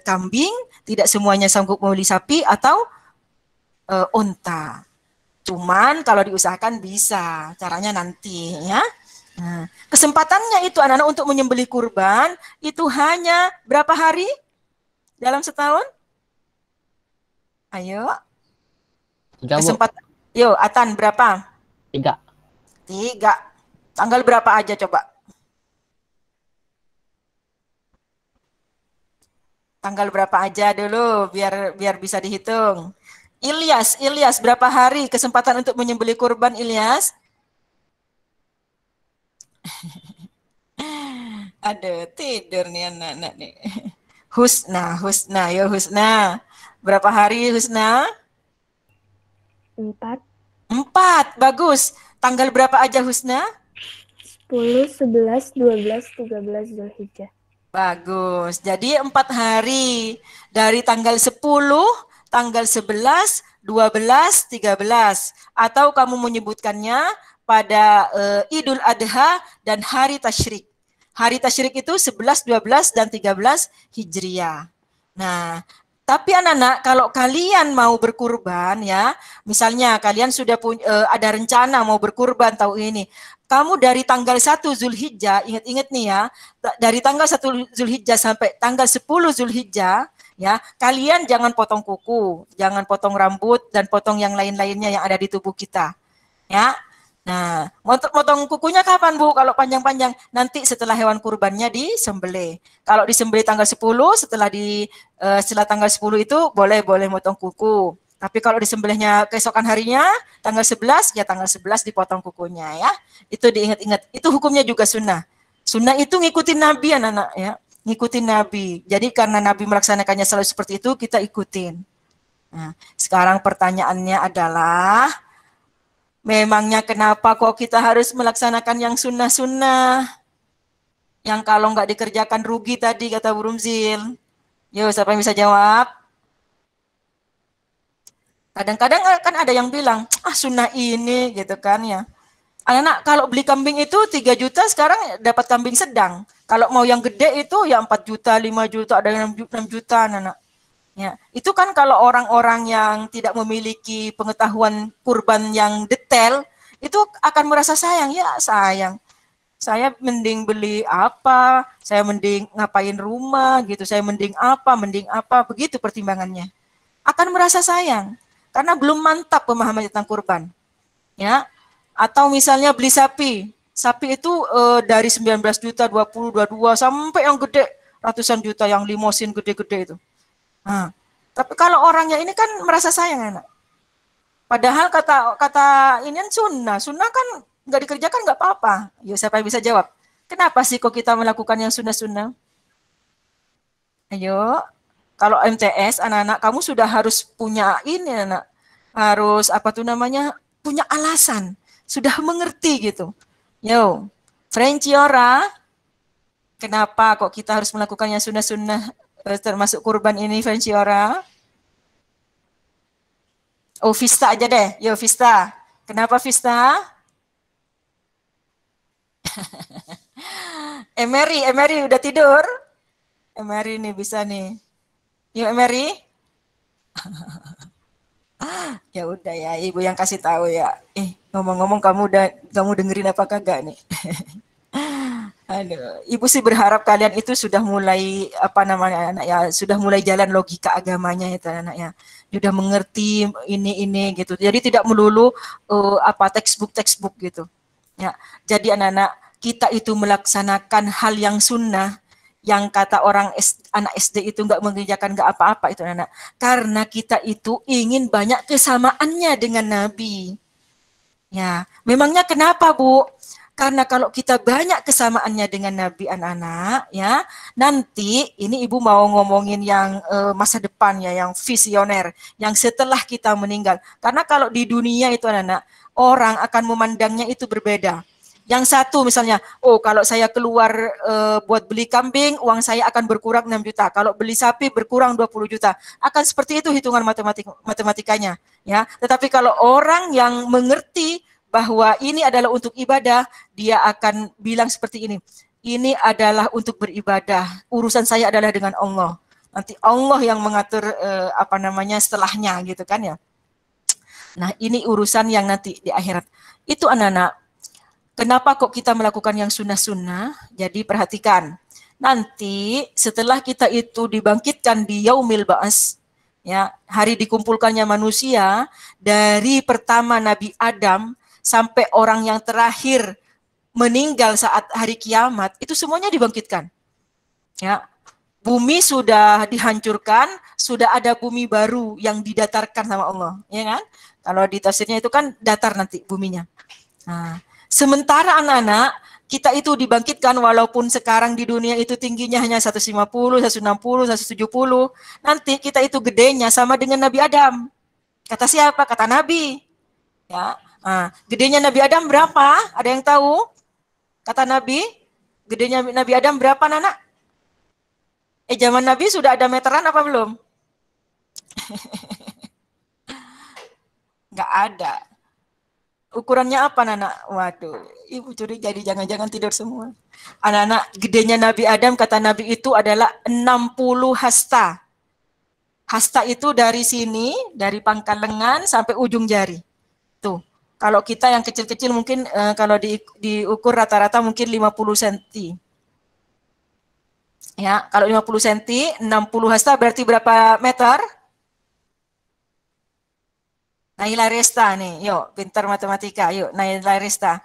kambing, tidak semuanya sanggup membeli sapi atau unta. Cuman kalau diusahakan bisa, caranya nanti ya. Nah, kesempatannya itu anak-anak untuk menyembelih kurban itu hanya berapa hari dalam setahun? Ayo. 3, Bu. Kesempatan. Yo, Atan berapa? 3. 3. Tanggal berapa aja coba? Tanggal berapa aja dulu biar bisa dihitung. Ilyas, berapa hari kesempatan untuk menyembelih kurban, Ilyas? Aduh, tidur nih anak-anak nih. Husna, Husna. Berapa hari Husna? 4, 4, bagus. Tanggal berapa aja Husna? 10, 11, 12, 13 Zulhijjah. Bagus. Jadi 4 hari dari tanggal 10, tanggal 11, 12, 13. Atau kamu menyebutkannya pada Idul Adha dan hari Tasyrik. Hari Tasyrik itu 11, 12, dan 13 Hijriah. Nah, tapi anak-anak kalau kalian mau berkurban ya, misalnya kalian sudah ada rencana mau berkurban tahun ini, kamu dari tanggal 1 Zulhijjah, ingat-ingat nih ya, dari tanggal 1 Zulhijjah sampai tanggal 10 Zulhijjah, ya, kalian jangan potong kuku, jangan potong rambut, dan potong yang lain-lainnya yang ada di tubuh kita. Ya. Nah, potong kukunya kapan Bu? Kalau panjang-panjang, nanti setelah hewan kurbannya disembelih. Kalau disembelih tanggal 10, setelah tanggal 10 itu boleh motong kuku. Tapi kalau disembelihnya keesokan harinya, tanggal 11, ya tanggal 11 dipotong kukunya ya. Itu diingat-ingat. Itu hukumnya juga sunnah. Sunnah itu ngikutin Nabi anak-anak ya. Ngikutin Nabi. Jadi karena Nabi melaksanakannya selalu seperti itu, kita ikutin. Nah, sekarang pertanyaannya adalah, memangnya kenapa kok kita harus melaksanakan yang sunnah-sunnah? Yang kalau nggak dikerjakan rugi tadi, kata Burumzil. Yo, siapa yang bisa jawab? Kadang-kadang kan ada yang bilang, sunnah ini gitu kan ya. Anak-anak kalau beli kambing itu 3 juta, sekarang dapat kambing sedang. Kalau mau yang gede itu ya 4 juta, 5 juta, ada yang 6 juta anak-anak. Ya, itu kan kalau orang-orang yang tidak memiliki pengetahuan kurban yang detail, itu akan merasa sayang. Ya sayang, saya mending beli apa, saya mending ngapain rumah gitu, saya mending apa, begitu pertimbangannya. Akan merasa sayang, karena belum mantap pemahaman tentang kurban. Ya, atau misalnya beli sapi itu dari 19 juta, 20, 22, sampai yang gede, ratusan juta, yang limosin gede-gede itu. Nah, tapi kalau orangnya ini kan merasa sayang anak. Padahal kata ini kan sunnah. Sunnah kan nggak dikerjakan nggak apa-apa. Ya, siapa yang bisa jawab? Kenapa sih kok kita melakukan yang sunnah-sunnah? Ayo, kalau MTS anak-anak kamu sudah harus punya ini anak. Harus apa tuh namanya? Punya alasan. Sudah mengerti gitu. Yo, Frenciora, kenapa kok kita harus melakukan yang sunnah-sunnah termasuk kurban ini, Frenciora? Oh, Vista aja deh. Yo, Vista. Kenapa Vista? Emery udah tidur? Emery nih bisa nih. Yuk Emery. Ya udah ya, Ibu yang kasih tahu ya. Ngomong-ngomong kamu dengerin apa kagak nih? Aduh, Ibu sih berharap kalian itu sudah mulai apa namanya anak ya, sudah mulai jalan logika agamanya itu anak ya. Sudah mengerti ini gitu. Jadi tidak melulu textbook gitu. Ya. Jadi anak-anak kita itu melaksanakan hal yang sunnah yang kata anak SD itu nggak mengerjakan nggak apa-apa itu anak. Karena kita itu ingin banyak kesamaannya dengan Nabi. Ya, memangnya kenapa Bu? Karena kalau kita banyak kesamaannya dengan Nabi anak-anak, ya nanti ini Ibu mau ngomongin yang masa depan ya, yang visioner, yang setelah kita meninggal. Karena kalau di dunia itu anak-anak, orang akan memandangnya itu berbeda. Yang satu misalnya, kalau saya keluar buat beli kambing, uang saya akan berkurang 6 juta. Kalau beli sapi berkurang 20 juta. Akan seperti itu hitungan matematikanya. Ya. Tetapi kalau orang yang mengerti bahwa ini adalah untuk ibadah, dia akan bilang seperti ini. Ini adalah untuk beribadah. Urusan saya adalah dengan Allah. Nanti Allah yang mengatur setelahnya gitu kan ya. Nah, ini urusan yang nanti di akhirat. Itu anak-anak. Kenapa kok kita melakukan yang sunnah-sunnah? Jadi perhatikan. Nanti setelah kita itu dibangkitkan di Yaumil Ba'as, ya, hari dikumpulkannya manusia dari pertama Nabi Adam sampai orang yang terakhir meninggal saat hari kiamat, itu semuanya dibangkitkan. Ya. Bumi sudah dihancurkan, sudah ada bumi baru yang didatarkan sama Allah, ya kan? Kalau di tafsirnya itu kan datar nanti buminya. Nah, sementara anak-anak kita itu dibangkitkan walaupun sekarang di dunia itu tingginya hanya 150, 160, 170, nanti kita itu gedenya sama dengan Nabi Adam. Kata siapa? Kata Nabi. Ya. Nah, gedenya Nabi Adam berapa? Ada yang tahu? Kata Nabi, gedenya Nabi Adam berapa, Nana? Zaman Nabi sudah ada meteran apa belum? Nggak ada. Ukurannya apa, Nana? Waduh, Ibu curiga jadi jangan-jangan tidur semua. Anak-anak, gedenya Nabi Adam, kata Nabi itu adalah 60 hasta. Hasta itu dari sini, dari pangkal lengan sampai ujung jari. Tuh. Kalau kita yang kecil-kecil mungkin kalau diukur rata-rata mungkin 50 cm. Ya, kalau 50 cm, 60 hasta berarti berapa meter? Naila Resta nih, yuk pintar matematika, yuk Naila Resta.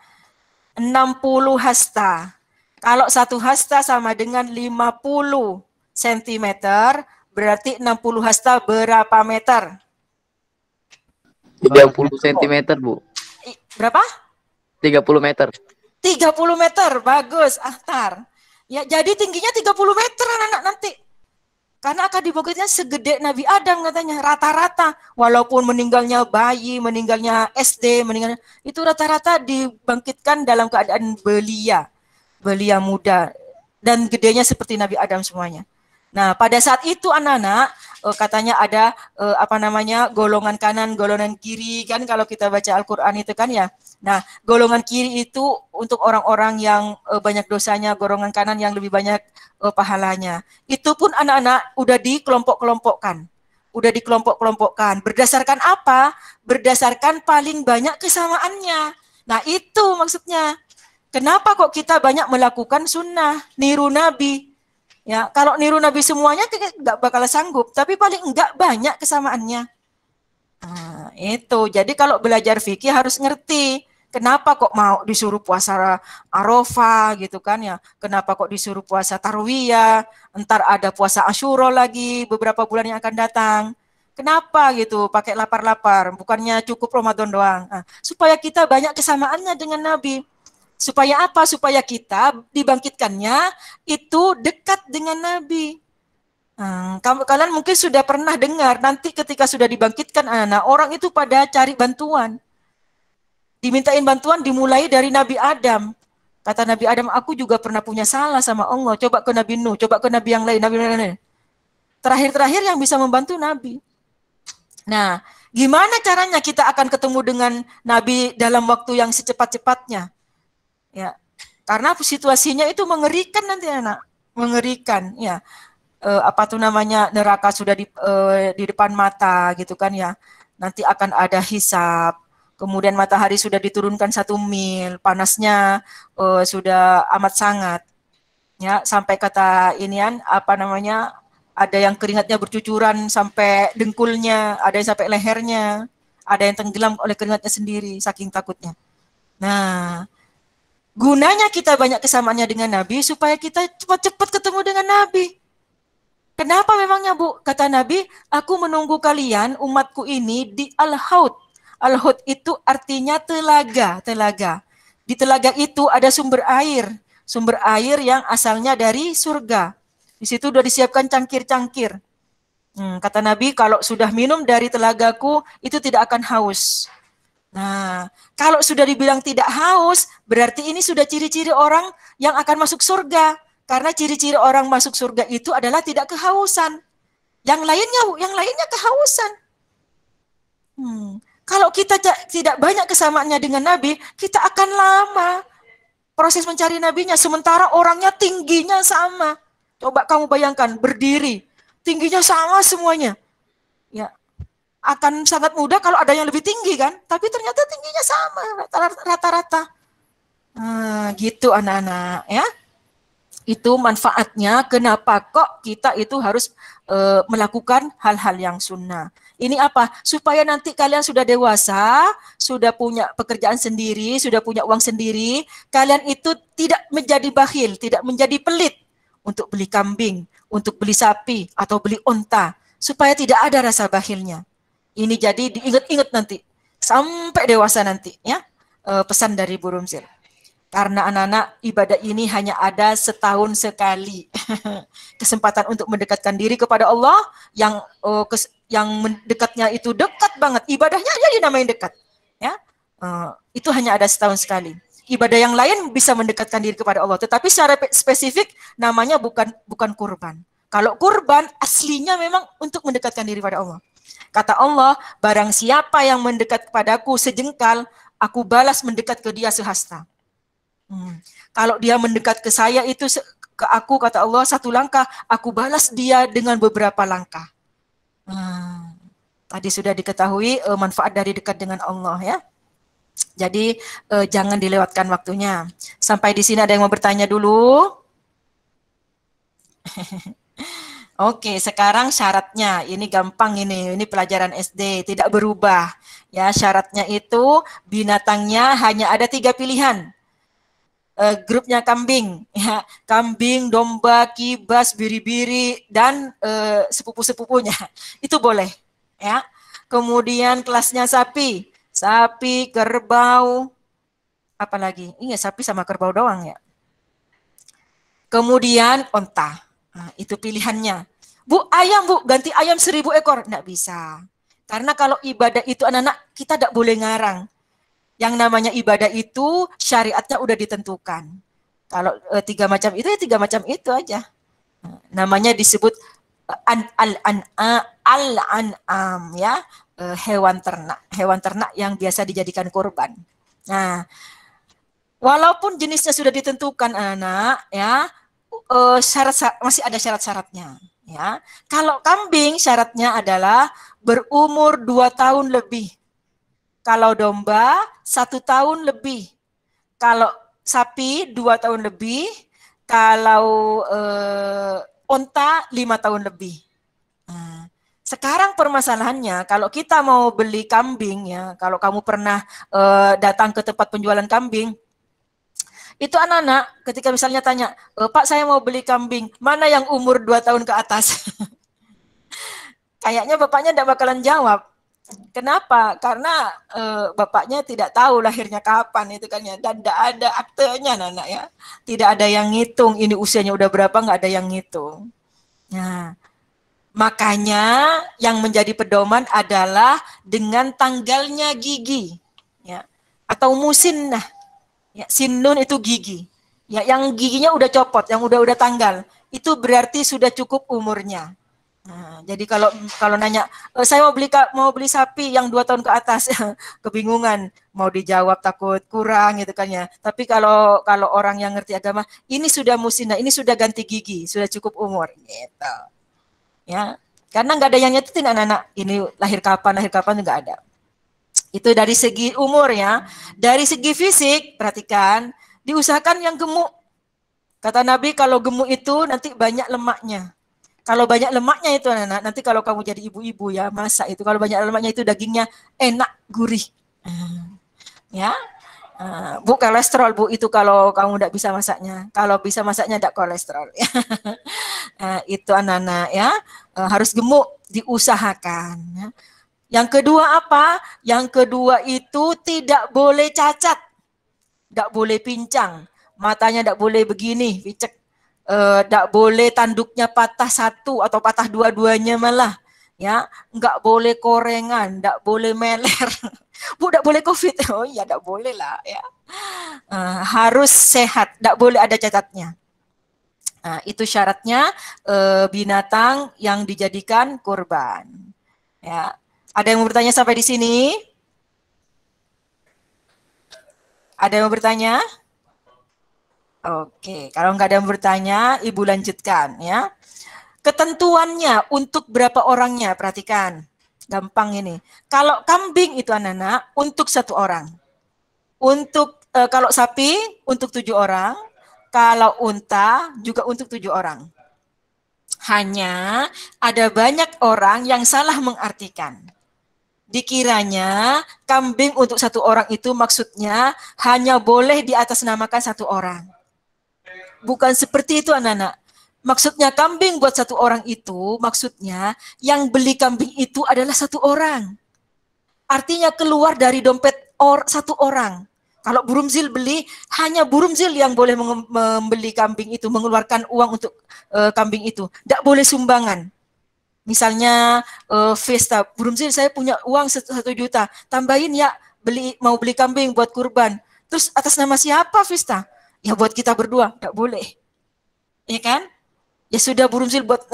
60 hasta. Kalau 1 hasta sama dengan 50 cm, berarti 60 hasta berapa meter? 30 cm, Bu. Berapa? 30 meter. 30 meter, bagus, Ahtar. Ya, jadi tingginya 30 meter anak-anak nanti. Karena akan dibangkitnya segede Nabi Adam katanya, rata-rata. Walaupun meninggalnya bayi, meninggalnya SD, itu rata-rata dibangkitkan dalam keadaan belia muda. Dan gedenya seperti Nabi Adam semuanya. Nah, pada saat itu anak-anak katanya ada golongan kanan, golongan kiri kan kalau kita baca Al-Qur'an itu kan ya. Nah, golongan kiri itu untuk orang-orang yang banyak dosanya, golongan kanan yang lebih banyak pahalanya. Itu pun anak-anak udah dikelompok-kelompokkan. Berdasarkan apa? Berdasarkan paling banyak kesamaannya. Nah, itu maksudnya. Kenapa kok kita banyak melakukan sunnah, niru Nabi? Ya, kalau niru Nabi semuanya nggak bakal sanggup, tapi paling enggak banyak kesamaannya. Nah, itu. Jadi kalau belajar fikih harus ngerti. Kenapa kok mau disuruh puasa Arafah gitu kan ya? Kenapa kok disuruh puasa Tarwiyah? Entar ada puasa Asyura lagi beberapa bulan yang akan datang. Kenapa gitu pakai lapar-lapar? Bukannya cukup Ramadan doang. Nah, supaya kita banyak kesamaannya dengan Nabi. Supaya apa? Supaya kita dibangkitkannya itu dekat dengan Nabi. Kalian mungkin sudah pernah dengar nanti ketika sudah dibangkitkan anak-anak, orang itu pada cari bantuan. Dimintain bantuan dimulai dari Nabi Adam. Kata Nabi Adam, aku juga pernah punya salah sama Allah. Coba ke Nabi Nuh, coba ke Nabi yang lain, Nabi yang lain. Terakhir-terakhir yang bisa membantu Nabi. Nah, gimana caranya kita akan ketemu dengan Nabi dalam waktu yang secepat-cepatnya? Ya, karena situasinya itu mengerikan nanti anak, mengerikan. Ya, apa tuh namanya, neraka sudah di depan mata gitu kan ya. Nanti akan ada hisab. Kemudian matahari sudah diturunkan 1 mil, panasnya sudah amat sangat. Ya, sampai kata inian apa namanya? Ada yang keringatnya bercucuran sampai dengkulnya, ada yang sampai lehernya, ada yang tenggelam oleh keringatnya sendiri, saking takutnya. Nah, gunanya kita banyak kesamaannya dengan Nabi, supaya kita cepat-cepat ketemu dengan Nabi. Kenapa memangnya Bu? Kata Nabi, aku menunggu kalian, umatku ini, di Al-Haud. Al-Haud itu artinya telaga, telaga. Di telaga itu ada sumber air yang asalnya dari surga. Di situ sudah disiapkan cangkir-cangkir. Kata Nabi, kalau sudah minum dari telagaku, itu tidak akan haus. Nah, kalau sudah dibilang tidak haus, berarti ini sudah ciri-ciri orang yang akan masuk surga. Karena ciri-ciri orang masuk surga itu adalah tidak kehausan. Yang lainnya kehausan. Kalau kita tidak banyak kesamaannya dengan Nabi, kita akan lama proses mencari Nabinya. Sementara orangnya tingginya sama. Coba kamu bayangkan, berdiri, tingginya sama semuanya. Ya, akan sangat mudah kalau ada yang lebih tinggi kan, tapi ternyata tingginya sama, rata-rata. Gitu anak-anak ya. Itu manfaatnya kenapa kok kita itu harus melakukan hal-hal yang sunnah. Ini apa? Supaya nanti kalian sudah dewasa, sudah punya pekerjaan sendiri, sudah punya uang sendiri, kalian itu tidak menjadi bakhil, tidak menjadi pelit untuk beli kambing, untuk beli sapi, atau beli onta, supaya tidak ada rasa bakhilnya. Ini jadi diingat-ingat nanti, sampai dewasa nanti, ya. Pesan dari Bu Rumzil. Karena anak-anak, ibadah ini hanya ada setahun sekali. Kesempatan untuk mendekatkan diri kepada Allah, yang mendekatnya itu dekat banget, ibadahnya aja dinamain dekat. Ya, itu hanya ada setahun sekali. Ibadah yang lain bisa mendekatkan diri kepada Allah, tetapi secara spesifik namanya bukan kurban. Kalau kurban aslinya memang untuk mendekatkan diri kepada Allah. Kata Allah, barang siapa yang mendekat kepadaku sejengkal, aku balas mendekat ke dia sehasta. Kalau dia mendekat ke saya itu ke aku, kata Allah, 1 langkah, aku balas dia dengan beberapa langkah. Tadi sudah diketahui manfaat dari dekat dengan Allah ya. Jadi jangan dilewatkan waktunya. Sampai di sini ada yang mau bertanya dulu? Oke, sekarang syaratnya. Ini gampang ini pelajaran SD, tidak berubah. Ya, syaratnya itu binatangnya hanya ada 3 pilihan. Grupnya kambing, ya, kambing, domba, kibas, biri-biri, dan sepupu-sepupunya. Itu boleh, ya. Kemudian kelasnya sapi, kerbau, apalagi? Iya, sapi sama kerbau doang ya. Kemudian onta. Nah, itu pilihannya. Bu, ayam Bu, ganti ayam 1000 ekor. Nggak bisa. Karena kalau ibadah itu anak-anak, kita tidak boleh ngarang. Yang namanya ibadah itu syariatnya udah ditentukan. Kalau 3 macam itu ya 3 macam itu aja. Namanya disebut al-an'am ya, hewan ternak yang biasa dijadikan kurban. Nah, walaupun jenisnya sudah ditentukan anak ya, masih ada syarat-syaratnya ya. Kalau kambing syaratnya adalah berumur 2 tahun lebih. Kalau domba 1 tahun lebih. Kalau sapi 2 tahun lebih. Kalau onta 5 tahun lebih. Nah, sekarang permasalahannya kalau kita mau beli kambing ya, kalau kamu pernah datang ke tempat penjualan kambing, itu anak-anak ketika misalnya tanya, Pak saya mau beli kambing, mana yang umur 2 tahun ke atas? Kayaknya bapaknya tidak bakalan jawab. Kenapa? Karena bapaknya tidak tahu lahirnya kapan itu kan ya, dan tidak ada aktenya anak ya, tidak ada yang ngitung ini usianya udah berapa, nggak ada yang ngitung. Nah, makanya yang menjadi pedoman adalah dengan tanggalnya gigi, ya, atau musinnah, ya, sinnun itu gigi, ya, yang giginya udah copot, yang udah tanggal, itu berarti sudah cukup umurnya. Nah, jadi kalau nanya, saya mau beli sapi yang 2 tahun ke atas, kebingungan, mau dijawab takut kurang gitu kan ya. Tapi kalau orang yang ngerti agama, ini sudah musnah, ini sudah ganti gigi, sudah cukup umur, gitu. Ya, karena nggak ada yang nyetutin anak-anak ini lahir kapan nggak ada. Itu dari segi umur ya. Dari segi fisik, perhatikan, diusahakan yang gemuk. Kata Nabi kalau gemuk itu nanti banyak lemaknya. Kalau banyak lemaknya itu anak-anak, nanti kalau kamu jadi ibu-ibu ya, masak itu kalau banyak lemaknya itu dagingnya enak, gurih. Ya. Bu, kolesterol Bu itu kalau kamu tidak bisa masaknya. Kalau bisa masaknya tidak kolesterol. Itu anak-anak ya, harus gemuk, diusahakan. Ya. Yang kedua apa? Yang kedua itu tidak boleh cacat, tidak boleh pincang, matanya tidak boleh begini, picek. Tidak boleh tanduknya patah satu atau patah dua-duanya malah, ya, nggak boleh korengan, nggak boleh meler, Bu, nggak boleh COVID, oh iya nggak boleh lah, ya, harus sehat, nggak boleh ada cacatnya. Nah, itu syaratnya binatang yang dijadikan kurban. Ya, ada yang mau bertanya sampai di sini? Ada yang mau bertanya? Oke, kalau nggak ada yang bertanya, Ibu lanjutkan ya. Ketentuannya untuk berapa orangnya, perhatikan. Gampang ini. Kalau kambing itu anak-anak, untuk 1 orang. Untuk kalau sapi, untuk 7 orang. Kalau unta, juga untuk 7 orang. Hanya ada banyak orang yang salah mengartikan. Dikiranya kambing untuk 1 orang itu maksudnya hanya boleh diatasnamakan 1 orang. Bukan seperti itu anak-anak. Maksudnya kambing buat 1 orang itu, maksudnya yang beli kambing itu adalah 1 orang. Artinya keluar dari dompet 1 orang. Kalau burumzil beli, hanya burumzil yang boleh membeli kambing itu, mengeluarkan uang untuk kambing itu. Tidak boleh sumbangan. Misalnya Vesta, burumzil saya punya uang 1 juta, tambahin ya, mau beli kambing buat kurban. Terus atas nama siapa Vesta? Ya buat kita berdua, enggak boleh. Ya kan? Ya sudah burumzil buat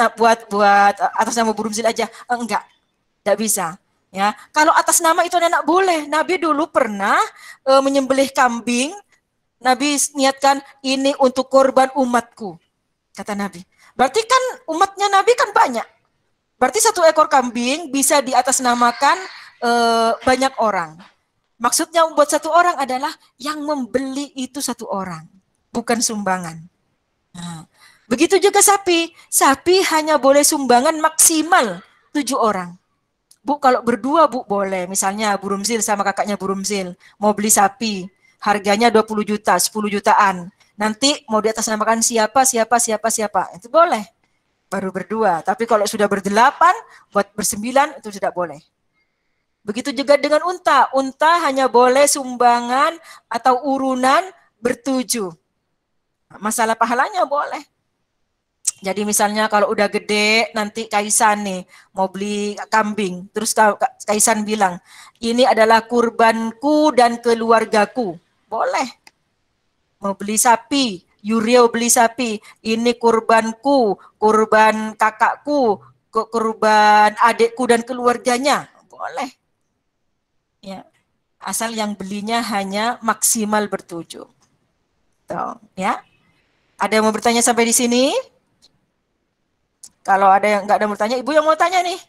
atas nama burumzil aja. Enggak bisa. Ya, kalau atas nama itu anak boleh. Nabi dulu pernah menyembelih kambing. Nabi niatkan ini untuk korban umatku, kata Nabi. Berarti kan umatnya Nabi kan banyak. Berarti 1 ekor kambing bisa diatasnamakan banyak orang. Maksudnya buat 1 orang adalah yang membeli itu 1 orang, bukan sumbangan. Nah, begitu juga sapi. Sapi hanya boleh sumbangan maksimal 7 orang. Bu, kalau berdua Bu boleh. Misalnya burumzil sama kakaknya burumzil mau beli sapi, harganya 20 juta, 10 jutaan. Nanti mau diatasnamakan siapa, itu boleh. Baru berdua. Tapi kalau sudah berdelapan, buat bersembilan, itu tidak boleh. Begitu juga dengan unta. Unta hanya boleh sumbangan atau urunan ber-7. Masalah pahalanya boleh. Jadi misalnya kalau udah gede, nanti Kaisan nih mau beli kambing. Terus Kaisan bilang, ini adalah kurbanku dan keluargaku. Boleh. Mau beli sapi, Yurio beli sapi. Ini kurbanku, kurban kakakku, kurban adikku dan keluarganya. Boleh. Ya, asal yang belinya hanya maksimal ber-7. Tuh, ya. Ada yang mau bertanya sampai di sini? Kalau ada yang nggak ada yang bertanya, Ibu yang mau tanya nih.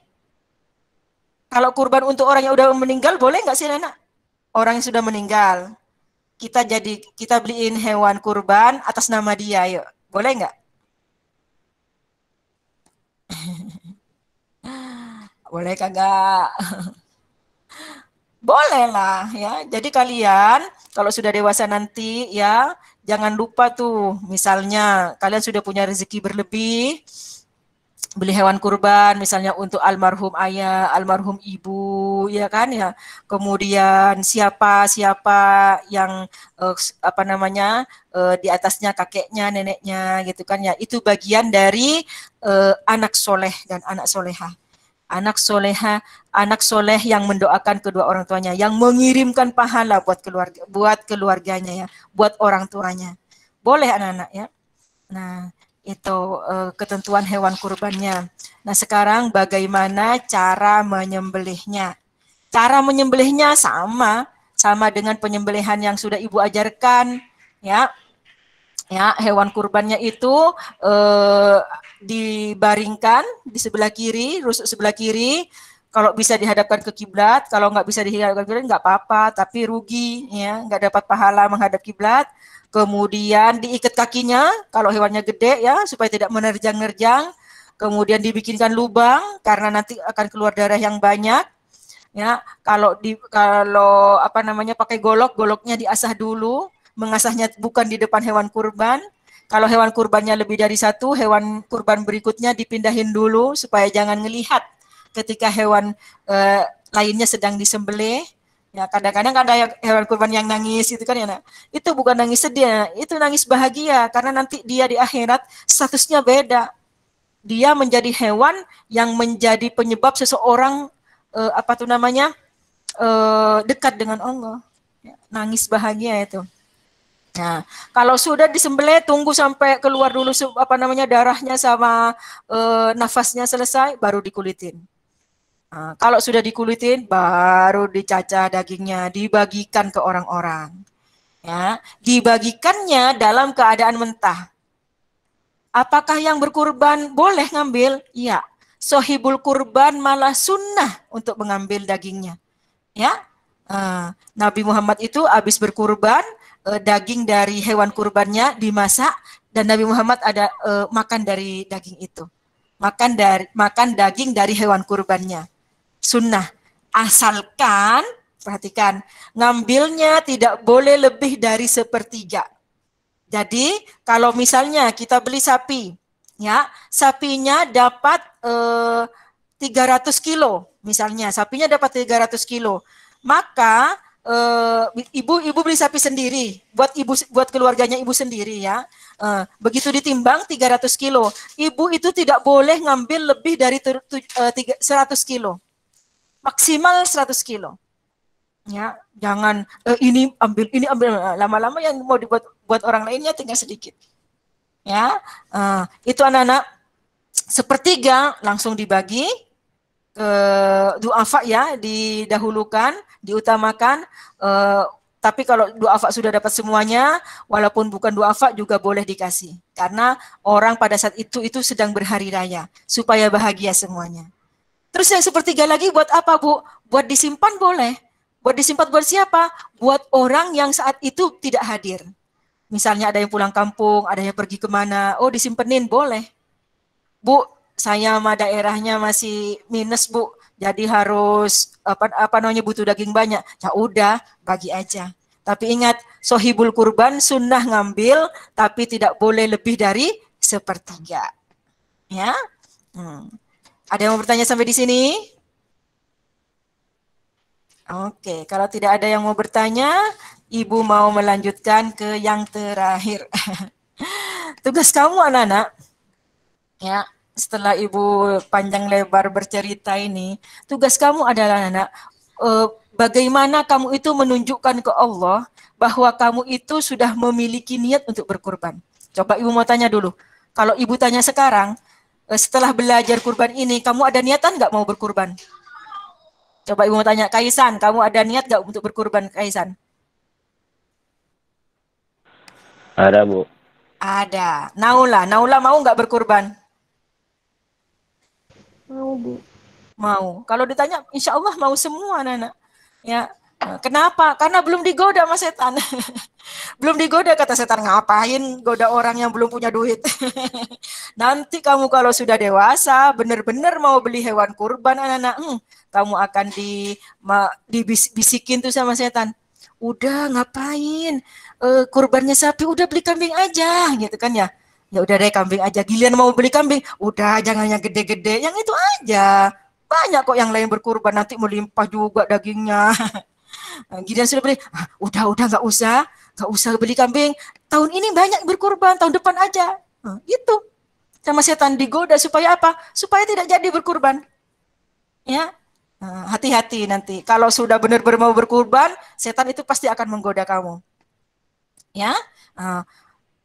Kalau kurban untuk orang yang udah meninggal, boleh nggak sih, Nana? Orang yang sudah meninggal, kita beliin hewan kurban atas nama dia, yuk. Boleh nggak? Boleh kagak? Boleh lah ya. Jadi kalian kalau sudah dewasa nanti ya, jangan lupa tuh misalnya kalian sudah punya rezeki berlebih, beli hewan kurban misalnya untuk almarhum ayah, almarhum ibu, ya kan ya. Kemudian siapa yang di atasnya kakeknya, neneknya gitu kan ya. Itu bagian dari anak soleh dan anak soleha. Anak soleh yang mendoakan kedua orang tuanya, yang mengirimkan pahala buat keluarganya ya, buat orang tuanya. Boleh anak-anak ya. Nah, itu ketentuan hewan kurbannya. Nah, sekarang bagaimana cara menyembelihnya? Cara menyembelihnya sama dengan penyembelihan yang sudah Ibu ajarkan, ya. Ya, hewan kurbannya itu dibaringkan di sebelah kiri, rusuk sebelah kiri. Kalau bisa dihadapkan ke kiblat, kalau nggak bisa dihadapkan ke kiblat nggak apa-apa, tapi rugi, ya, nggak dapat pahala menghadap kiblat. Kemudian diikat kakinya, kalau hewannya gede ya, supaya tidak menerjang-nerjang. Kemudian dibikinkan lubang karena nanti akan keluar darah yang banyak. Ya, kalau pakai goloknya diasah dulu, mengasahnya bukan di depan hewan kurban. Kalau hewan kurbannya lebih dari satu, hewan kurban berikutnya dipindahin dulu supaya jangan ngelihat ketika hewan lainnya sedang disembelih. Ya, kadang-kadang ada hewan kurban yang nangis itu kan ya, nak. Itu bukan nangis sedih, itu nangis bahagia karena nanti dia di akhirat statusnya beda. Dia menjadi hewan yang menjadi penyebab seseorang dekat dengan Allah. Ya, nangis bahagia itu. Nah, kalau sudah disembelih tunggu sampai keluar dulu darahnya sama nafasnya selesai baru dikulitin. Nah, kalau sudah dikulitin, baru dicacah dagingnya, dibagikan ke orang-orang. Ya, dibagikannya dalam keadaan mentah. Apakah yang berkurban boleh ngambil? Iya. Sohibul kurban malah sunnah untuk mengambil dagingnya. Ya, Nabi Muhammad itu habis berkurban, daging dari hewan kurbannya dimasak dan Nabi Muhammad ada makan dari daging itu. Makan daging dari hewan kurbannya. Sunnah, asalkan perhatikan ngambilnya tidak boleh lebih dari sepertiga. Jadi kalau misalnya kita beli sapi, ya sapinya dapat 300 kilo, misalnya sapinya dapat 300 kilo, maka ibu beli sapi sendiri buat keluarganya ibu sendiri ya. Begitu ditimbang 300 kilo, ibu itu tidak boleh ngambil lebih dari 100 kilo. Maksimal 100 kilo. Ya, jangan ini ambil lama-lama yang mau dibuat buat orang lainnya tinggal sedikit. Ya, itu anak-anak sepertiga langsung dibagi ke duafa ya, didahulukan, diutamakan. Tapi kalau duafa sudah dapat semuanya, walaupun bukan duafa juga boleh dikasih. Karena orang pada saat itu sedang berhari raya, supaya bahagia semuanya. Terus yang sepertiga lagi buat apa, Bu? Buat disimpan boleh. Buat disimpan buat siapa? Buat orang yang saat itu tidak hadir. Misalnya ada yang pulang kampung, ada yang pergi kemana, oh disimpenin boleh. Bu, saya sama daerahnya masih minus, Bu. Jadi harus butuh daging banyak. Ya udah, bagi aja. Tapi ingat, sohibul kurban sunnah ngambil, tapi tidak boleh lebih dari sepertiga. Ya. Ada yang mau bertanya sampai di sini? Oke, kalau tidak ada yang mau bertanya, Ibu mau melanjutkan ke yang terakhir. Tugas kamu anak-anak, ya, setelah Ibu panjang lebar bercerita ini, tugas kamu adalah anak-anak, bagaimana kamu itu menunjukkan ke Allah bahwa kamu itu sudah memiliki niat untuk berkurban. Coba Ibu mau tanya dulu. Kalau Ibu tanya sekarang, setelah belajar kurban ini, kamu ada niatan nggak mau berkurban? Coba Ibu mau tanya, Kaisan, kamu ada niat nggak untuk berkurban, Kaisan? Ada, Bu. Ada. Naula mau nggak berkurban? Mau, Bu. Mau. Kalau ditanya, insya Allah mau semua, anak-anak. Ya. Kenapa? Karena belum digoda sama setan. Belum digoda, kata setan, ngapain goda orang yang belum punya duit. Nanti kamu kalau sudah dewasa, benar-benar mau beli hewan kurban, anak-anak, kamu akan dibisikin tuh sama setan. Udah ngapain? Kurbannya sapi, udah beli kambing aja, gitu kan ya. Ya udah deh kambing aja. Giliran mau beli kambing, udah jangan yang gede-gede, yang itu aja. Banyak kok yang lain berkurban, nanti melimpah juga dagingnya. Nah, giliran sudah beli, udah nggak usah beli kambing. Tahun ini banyak berkurban, tahun depan aja. Nah, itu sama setan digoda supaya apa? Supaya tidak jadi berkurban. Ya, hati-hati nanti. Kalau sudah benar-benar mau berkurban, setan itu pasti akan menggoda kamu. Ya,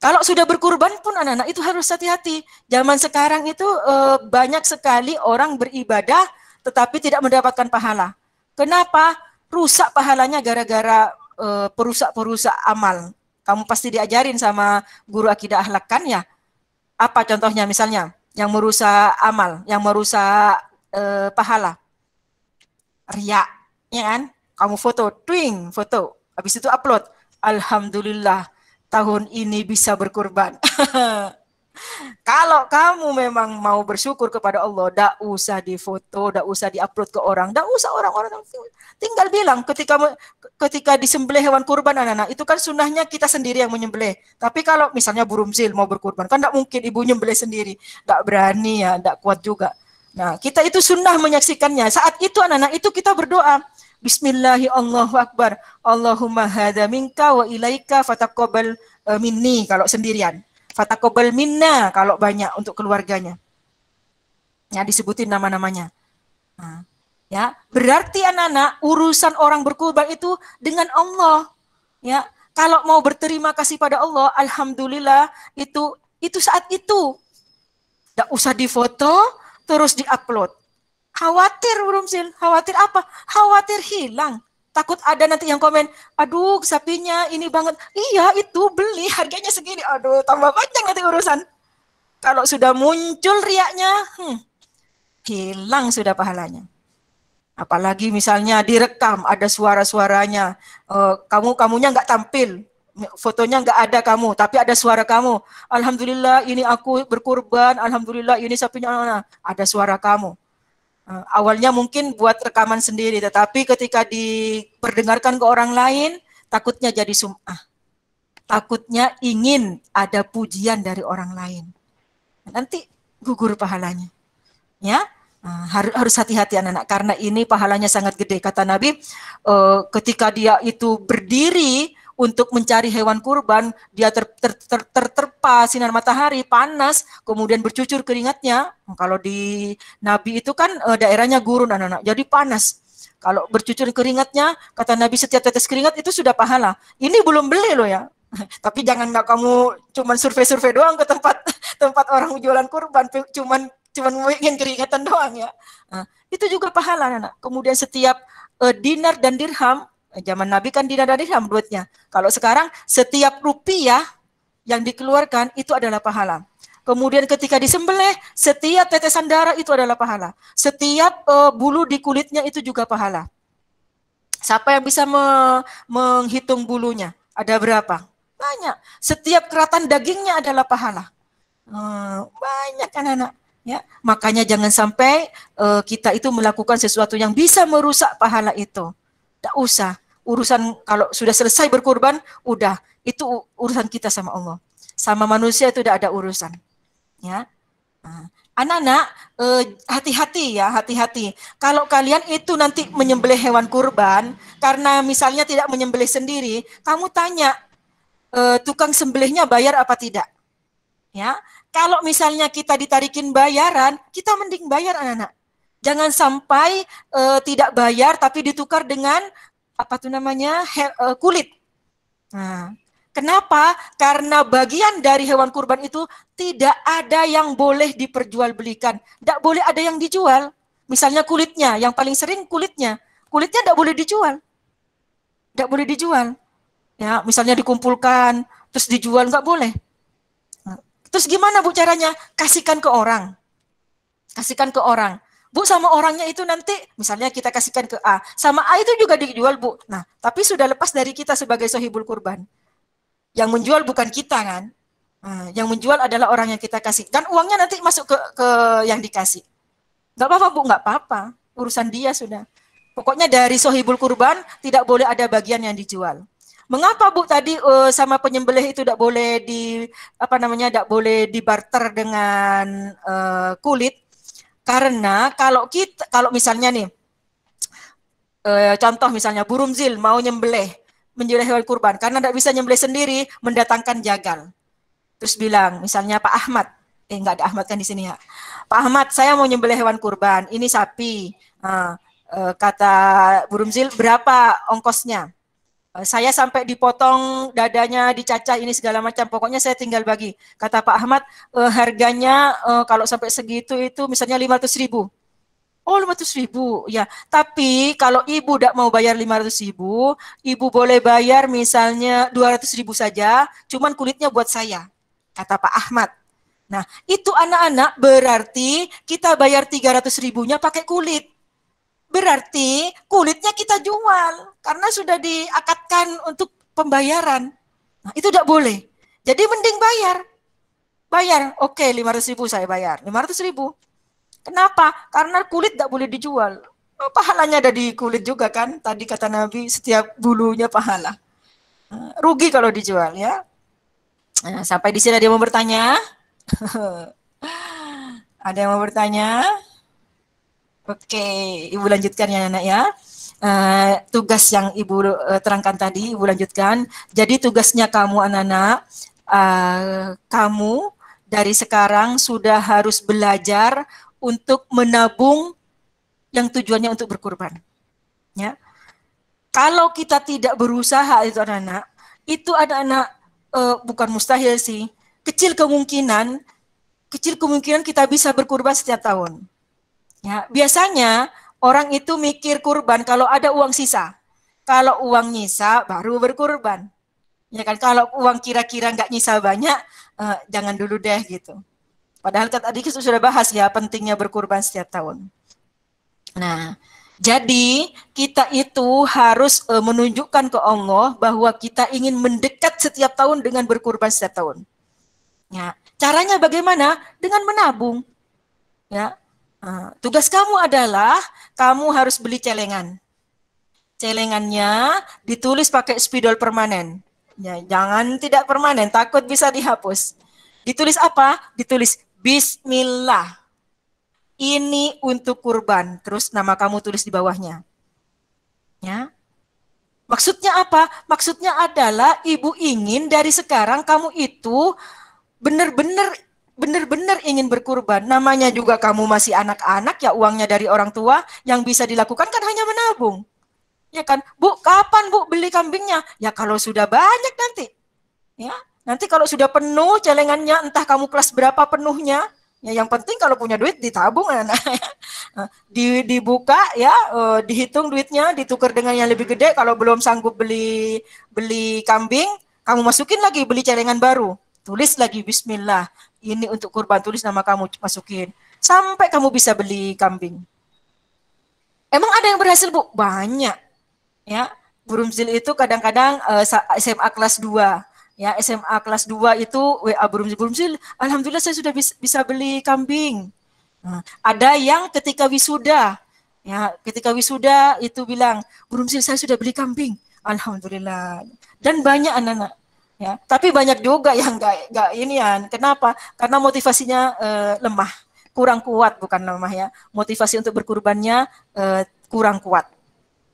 kalau sudah berkurban pun anak-anak itu harus hati-hati. Zaman sekarang itu banyak sekali orang beribadah tetapi tidak mendapatkan pahala. Kenapa? Rusak pahalanya gara-gara perusak-perusak amal. Kamu pasti diajarin sama guru akidah akhlak kan ya? Apa contohnya misalnya? Yang merusak amal, yang merusak pahala. Riya, ya kan? Kamu foto, foto. Habis itu upload. Alhamdulillah, tahun ini bisa berkurban. Kalau kamu memang mau bersyukur kepada Allah, tidak usah difoto, tidak usah diupload ke orang, tidak usah orang-orang. Tinggal bilang ketika disembelih hewan kurban anak-anak, itu kan sunnahnya kita sendiri yang menyembelih. Tapi kalau misalnya burumsil mau berkurban, kan tidak mungkin ibu nyembelih sendiri, tidak berani ya, tidak kuat juga. Nah, kita itu sunnah menyaksikannya. Saat itu anak-anak itu kita berdoa. Bismillahi Allahu Akbar. Allahumma hadza minka wa ilaika fataqabbal minni kalau sendirian. Fataqabbal minna kalau banyak untuk keluarganya. Ya, disebutin nama-namanya. Nah, ya, berarti anak-anak urusan orang berkurban itu dengan Allah. Ya, kalau mau berterima kasih pada Allah, alhamdulillah itu saat itu. Tidak usah difoto terus diupload. Khawatir Burumsil, khawatir apa? Khawatir hilang. Takut ada nanti yang komen, aduh sapinya ini banget. Iya itu beli harganya segini. Aduh tambah panjang nanti urusan. Kalau sudah muncul riaknya, hilang sudah pahalanya. Apalagi misalnya direkam ada suara-suaranya, kamunya nggak tampil, fotonya nggak ada kamu, tapi ada suara kamu. Alhamdulillah ini aku berkurban, alhamdulillah ini sapinya, ada suara kamu. Awalnya mungkin buat rekaman sendiri, tetapi ketika diperdengarkan ke orang lain, takutnya jadi sum'ah. Takutnya ingin ada pujian dari orang lain. Nanti gugur pahalanya. Ya, harus hati-hati anak-anak, karena ini pahalanya sangat gede. Kata Nabi, ketika dia itu berdiri untuk mencari hewan kurban, dia terterpa sinar matahari, panas, kemudian bercucur keringatnya. Kalau di Nabi itu kan daerahnya gurun anak-anak, jadi panas. Kalau bercucur keringatnya, kata Nabi setiap tetes keringat itu sudah pahala. Ini belum beli loh ya. Tapi jangan nggak kamu cuman survei-survei doang ke tempat orang jualan kurban, cuman ingin keringatan doang ya. Itu juga pahala anak. Kemudian setiap dinar dan dirham, zaman Nabi kan dinar dan dirham duitnya. Kalau sekarang setiap rupiah yang dikeluarkan itu adalah pahala. Kemudian ketika disembelih, setiap tetesan darah itu adalah pahala. Setiap bulu di kulitnya itu juga pahala. Siapa yang bisa menghitung bulunya? Ada berapa? Banyak. Setiap keratan dagingnya adalah pahala. Banyak anak-anak. Ya, makanya jangan sampai kita itu melakukan sesuatu yang bisa merusak pahala itu. Tidak usah. Urusan kalau sudah selesai berkurban, udah. Itu urusan kita sama Allah. Sama manusia itu tidak ada urusan. Ya, anak-anak, hati-hati ya, hati-hati. Kalau kalian itu nanti menyembelih hewan kurban, karena misalnya tidak menyembelih sendiri, kamu tanya, tukang sembelihnya bayar apa tidak? Ya, kalau misalnya kita ditarikin bayaran, kita mending bayar anak-anak. Jangan sampai tidak bayar tapi ditukar dengan apa tuh namanya kulit. Nah, kenapa? Karena bagian dari hewan kurban itu tidak ada yang boleh diperjualbelikan, tidak boleh ada yang dijual. Misalnya kulitnya, yang paling sering kulitnya tidak boleh dijual, tidak boleh dijual. Ya, misalnya dikumpulkan terus dijual nggak boleh. Nah, terus gimana Bu caranya? Kasihkan ke orang, kasihkan ke orang. Bu, sama orangnya itu nanti, misalnya kita kasihkan ke A, sama A itu juga dijual, Bu. Nah, tapi sudah lepas dari kita sebagai sohibul kurban. Yang menjual bukan kita kan. Nah, yang menjual adalah orang yang kita kasih. Dan uangnya nanti masuk ke yang dikasih. Nggak apa-apa, Bu, nggak apa-apa. Urusan dia sudah. Pokoknya dari sohibul kurban, tidak boleh ada bagian yang dijual. Mengapa Bu tadi sama penyembelih itu tidak boleh tidak boleh dibarter dengan kulit? Karena kalau misalnya nih, contoh misalnya Burumzil mau menyembelih hewan kurban, karena tidak bisa nyembelih sendiri, mendatangkan jagal. Terus bilang, misalnya Pak Ahmad, nggak ada Ahmad kan di sini ya. Pak Ahmad, saya mau nyembelih hewan kurban, ini sapi. Kata Burumzil, berapa ongkosnya? Saya sampai dipotong dadanya, dicacah ini segala macam. Pokoknya saya tinggal bagi. Kata Pak Ahmad, harganya kalau sampai segitu itu misalnya 500.000. Oh 500.000, ya. Tapi kalau ibu tidak mau bayar 500.000, ibu boleh bayar misalnya 200.000 saja, cuman kulitnya buat saya. Kata Pak Ahmad. Nah itu anak-anak berarti kita bayar 300.000-nya pakai kulit. Berarti kulitnya kita jual karena sudah diakatkan untuk pembayaran. Nah, itu tidak boleh. Jadi mending bayar. Oke, 500.000 saya bayar. 500.000. Kenapa? Karena kulit tidak boleh dijual. Pahalanya ada di kulit juga kan. Tadi kata Nabi setiap bulunya pahala. Rugi kalau dijual ya. Nah, sampai di sini ada yang mau bertanya? Ada yang mau bertanya? Oke, Ibu lanjutkan ya anak ya. Tugas yang Ibu terangkan tadi, Ibu lanjutkan. Jadi tugasnya kamu anak-anak, kamu dari sekarang sudah harus belajar untuk menabung yang tujuannya untuk berkurban. Ya. Kalau kita tidak berusaha itu anak-anak, bukan mustahil sih, kecil kemungkinan kita bisa berkurban setiap tahun. Ya, biasanya orang itu mikir kurban kalau ada uang sisa. Kalau uang nyisa baru berkurban. Ya kan, kalau uang kira-kira nggak nyisa banyak, jangan dulu deh gitu. Padahal tadi kita sudah bahas ya pentingnya berkurban setiap tahun. Nah, jadi kita itu harus menunjukkan ke Allah bahwa kita ingin mendekat setiap tahun dengan berkurban setiap tahun. Ya, caranya bagaimana? Dengan menabung. Ya. Tugas kamu adalah kamu harus beli celengan. Celengannya ditulis pakai spidol permanen. Ya, jangan tidak permanen, takut bisa dihapus. Ditulis apa? Ditulis Bismillah. Ini untuk kurban. Terus nama kamu tulis di bawahnya. Ya. Maksudnya apa? Maksudnya adalah ibu ingin dari sekarang kamu itu benar-benar ingin berkurban. Namanya juga kamu masih anak-anak ya, uangnya dari orang tua, yang bisa dilakukan kan hanya menabung. Ya kan? Bu, kapan Bu beli kambingnya? Ya kalau sudah banyak nanti. Ya, nanti kalau sudah penuh celengannya, entah kamu kelas berapa penuhnya. Ya, yang penting kalau punya duit ditabung anak. Dibuka ya, dihitung duitnya, ditukar dengan yang lebih gede. Kalau belum sanggup beli kambing, kamu masukin lagi beli celengan baru. Tulis lagi Bismillah. Ini untuk kurban, tulis nama kamu, masukin. Sampai kamu bisa beli kambing. Emang ada yang berhasil, Bu? Banyak. Ya, Burumzil itu kadang-kadang SMA kelas 2. Ya, SMA kelas 2 itu WA Burumzil, alhamdulillah saya sudah bisa beli kambing. Nah, ada yang ketika wisuda itu bilang, Burumzil saya sudah beli kambing. Alhamdulillah. Dan banyak anak-anak. Ya, tapi banyak juga yang nggak inian. Kenapa? Karena motivasinya lemah, kurang kuat, bukan lemah ya. Motivasi untuk berkurbannya kurang kuat.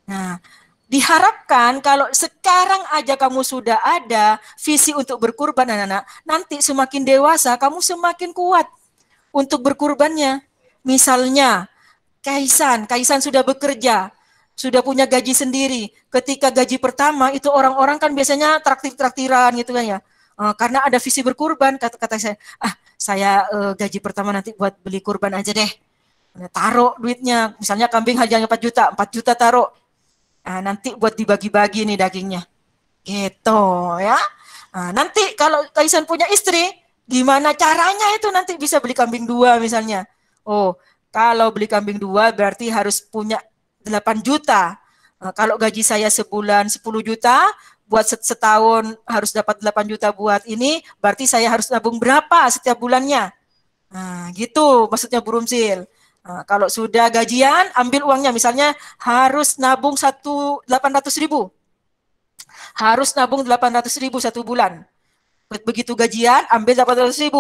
Nah, diharapkan kalau sekarang aja kamu sudah ada visi untuk berkurban anak-anak, nanti semakin dewasa kamu semakin kuat untuk berkurbannya. Misalnya Kaisan sudah bekerja, sudah punya gaji sendiri. Ketika gaji pertama itu orang-orang kan biasanya traktir-traktiran gitu kan ya. Karena ada visi berkurban, kata saya, saya gaji pertama nanti buat beli kurban aja deh. Taruh duitnya, misalnya kambing harganya 4 juta taruh. Nanti buat dibagi-bagi nih dagingnya. Gitu ya. Nanti kalau Kaisan punya istri, gimana caranya itu nanti bisa beli kambing 2 misalnya. Oh, kalau beli kambing 2 berarti harus punya 8 juta. Kalau gaji saya sebulan 10 juta, buat setahun harus dapat 8 juta buat ini, berarti saya harus nabung berapa setiap bulannya. Nah, gitu maksudnya Burumzil. Kalau sudah gajian, ambil uangnya, misalnya harus nabung 800.000. Harus nabung 800.000 satu bulan. Begitu gajian, ambil 800.000.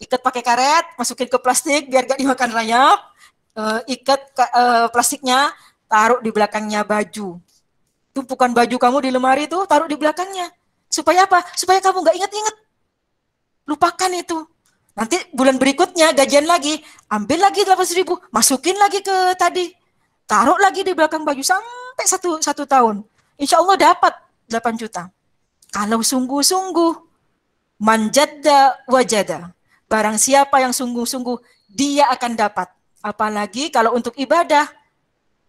Ikat pakai karet, masukin ke plastik biar gak dimakan rayap. Ikat plastiknya, taruh di belakangnya baju. Tumpukan baju kamu di lemari itu taruh di belakangnya. Supaya apa? Supaya kamu gak ingat-ingat. Lupakan itu. Nanti bulan berikutnya gajian lagi, ambil lagi 800.000, masukin lagi ke tadi. Taruh lagi di belakang baju sampai satu tahun. Insya Allah dapat 8 juta. Kalau sungguh-sungguh, manjadda wajada. Barang siapa yang sungguh-sungguh, dia akan dapat. Apalagi kalau untuk ibadah,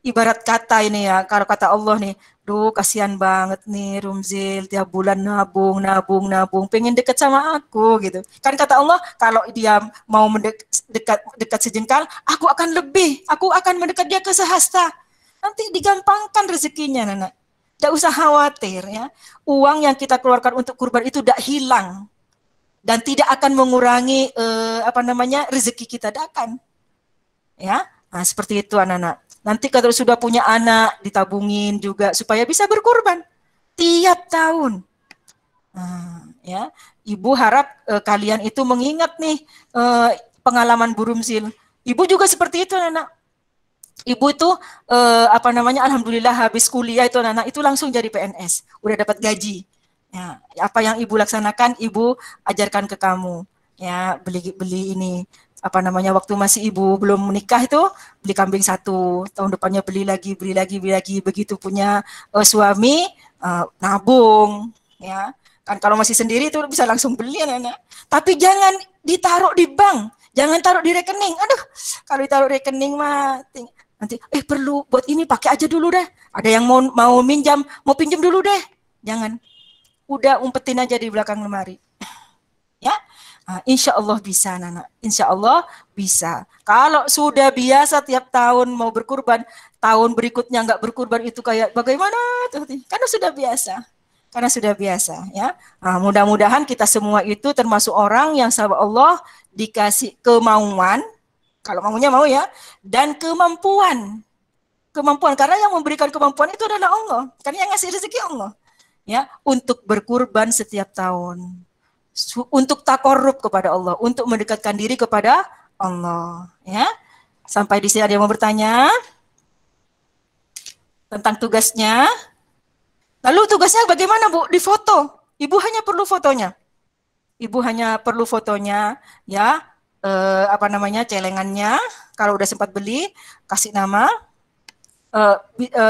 ibarat kata ini ya, kalau kata Allah nih, duh kasihan banget nih Rumzil, tiap bulan nabung, pengen dekat sama aku gitu. Kan kata Allah, kalau dia mau dekat sejengkal, aku akan mendekat dia ke sehasta. Nanti digampangkan rezekinya, Nana. Tidak usah khawatir ya. Uang yang kita keluarkan untuk kurban itu tidak hilang dan tidak akan mengurangi rezeki kita, tidak akan. Ya, nah seperti itu anak-anak. Nanti kalau sudah punya anak ditabungin juga supaya bisa berkurban tiap tahun. Nah, ya, Ibu harap kalian itu mengingat nih pengalaman Bu Rumzil. Ibu juga seperti itu anak. Ibu itu alhamdulillah habis kuliah itu anak itu langsung jadi PNS, udah dapat gaji. Ya, apa yang Ibu laksanakan, Ibu ajarkan ke kamu. Ya, beli ini waktu masih Ibu belum menikah itu beli kambing 1, tahun depannya beli lagi, begitu punya suami nabung, ya. Kan kalau masih sendiri itu bisa langsung beli anak. Tapi jangan ditaruh di bank, jangan taruh di rekening. Aduh, kalau ditaruh rekening mah nanti perlu buat ini pakai aja dulu deh. Ada yang mau pinjam dulu deh. Jangan. Udah umpetin aja di belakang lemari. Ya. Nah, insya Allah bisa, Nana. Insya Allah bisa. Kalau sudah biasa tiap tahun mau berkurban, tahun berikutnya nggak berkurban itu kayak bagaimana? Karena sudah biasa. Ya. Nah, mudah-mudahan kita semua itu termasuk orang yang sama Allah dikasih kemauan, kalau maunya mau ya, dan kemampuan. Karena yang memberikan kemampuan itu adalah Allah. Karena yang ngasih rezeki Allah. Ya, untuk berkurban setiap tahun. Untuk takorub kepada Allah, untuk mendekatkan diri kepada Allah, ya. Sampai di sini ada yang mau bertanya tentang tugasnya. Lalu tugasnya bagaimana, Bu? Di foto. Ibu hanya perlu fotonya, ya. Celengannya. Kalau udah sempat beli, kasih nama.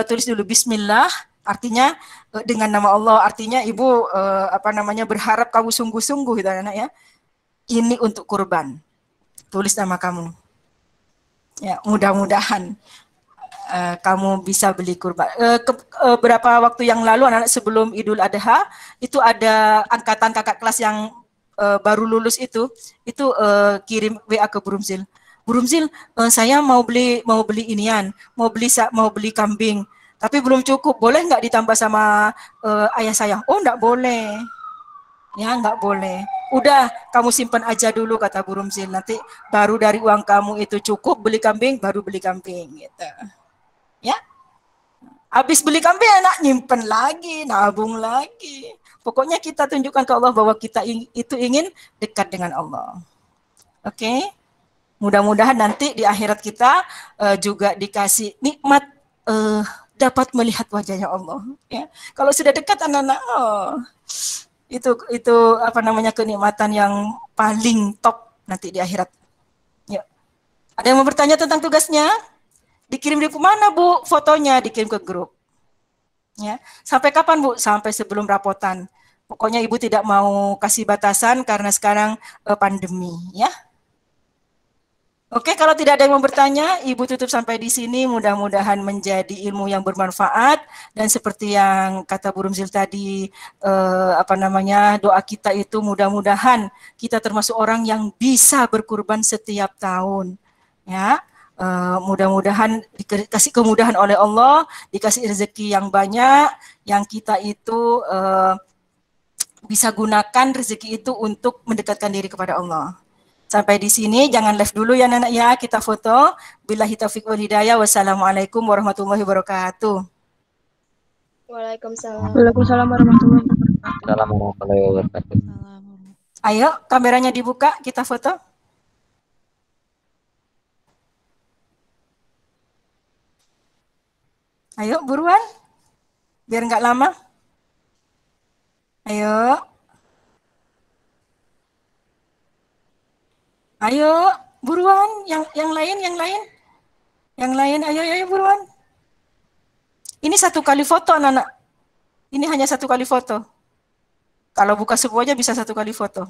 Tulis dulu Bismillah. Artinya dengan nama Allah, artinya Ibu berharap kamu sungguh-sungguh gitu anak ya. Ini untuk kurban. Tulis nama kamu. Ya, mudah-mudahan kamu bisa beli kurban. Berapa waktu yang lalu anak-anak sebelum Idul Adha itu ada angkatan kakak kelas yang baru lulus itu kirim WA ke Bu Rumzil. Bu Rumzil, saya mau beli inian, mau beli kambing. Tapi belum cukup, boleh nggak ditambah sama ayah saya? Oh, nggak boleh. Ya, nggak boleh. Udah, kamu simpan aja dulu, kata Bu Rumzil. Nanti baru dari uang kamu itu cukup beli kambing, baru beli kambing. Gitu. Ya, habis beli kambing, anak nyimpen lagi, nabung lagi. Pokoknya kita tunjukkan ke Allah bahwa kita itu ingin dekat dengan Allah. Oke? Mudah-mudahan nanti di akhirat kita juga dikasih nikmat dapat melihat wajahnya Allah. Ya. Kalau sudah dekat anak-anak, itu kenikmatan yang paling top nanti di akhirat. Ya. Ada yang mau bertanya tentang tugasnya? Dikirim di mana, Bu? Fotonya dikirim ke grup. Ya. Sampai kapan, Bu? Sampai sebelum rapotan. Pokoknya Ibu tidak mau kasih batasan karena sekarang pandemi, ya. Oke, kalau tidak ada yang mau bertanya, Ibu tutup sampai di sini. Mudah-mudahan menjadi ilmu yang bermanfaat dan seperti yang kata Bu Rumzil tadi, doa kita itu mudah-mudahan kita termasuk orang yang bisa berkurban setiap tahun. Ya, mudah-mudahan dikasih kemudahan oleh Allah, dikasih rezeki yang banyak, yang kita itu bisa gunakan rezeki itu untuk mendekatkan diri kepada Allah. Sampai di sini, jangan live dulu ya anak-anak ya, kita foto. Billahi taufiq wal hidayah, wassalamualaikum warahmatullahi wabarakatuh. Waalaikumsalam. Waalaikumsalam warahmatullahi wabarakatuh. Assalamualaikum warahmatullahi wabarakatuh. Ayo, kameranya dibuka, kita foto. Ayo, buruan. Biar nggak lama. Ayo. Ayo, buruan. Yang lain, yang lain. Yang lain, ayo buruan. Ini 1 kali foto, anak-anak. Ini hanya 1 kali foto. Kalau buka semuanya bisa 1 kali foto.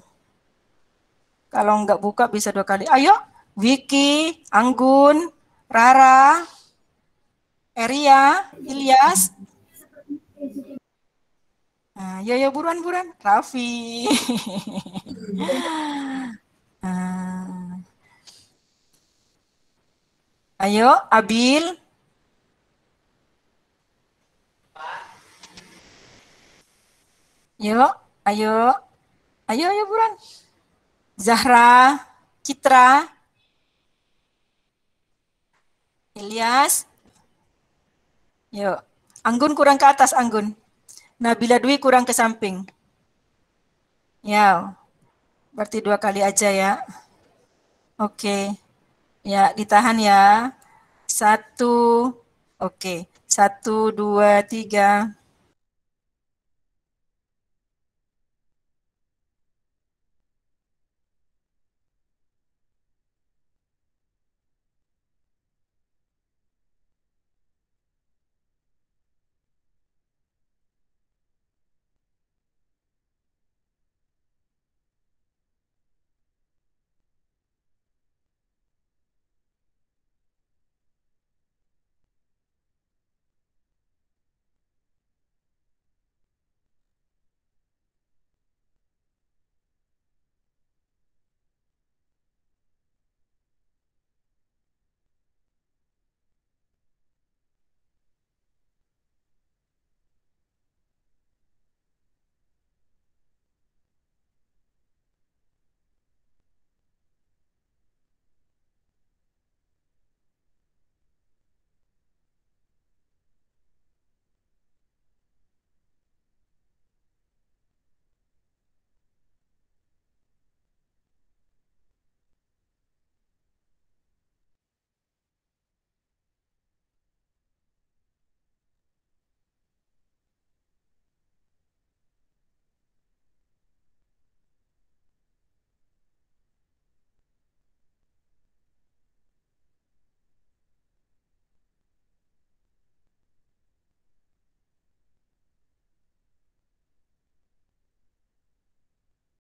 Kalau nggak buka bisa 2 kali. Ayo, Vicky, Anggun, Rara, Eria, Ilyas. Nah, ya buruan. Raffi. Ayo, Abil. Ayo buruan. Zahra, Citra, Ilyas. Yuk, Anggun kurang ke atas, Anggun. Nabila Dwi kurang ke samping. Ya, berarti 2 kali aja ya. Oke. Ya, ditahan ya. 1. Oke. 1, 2, 3.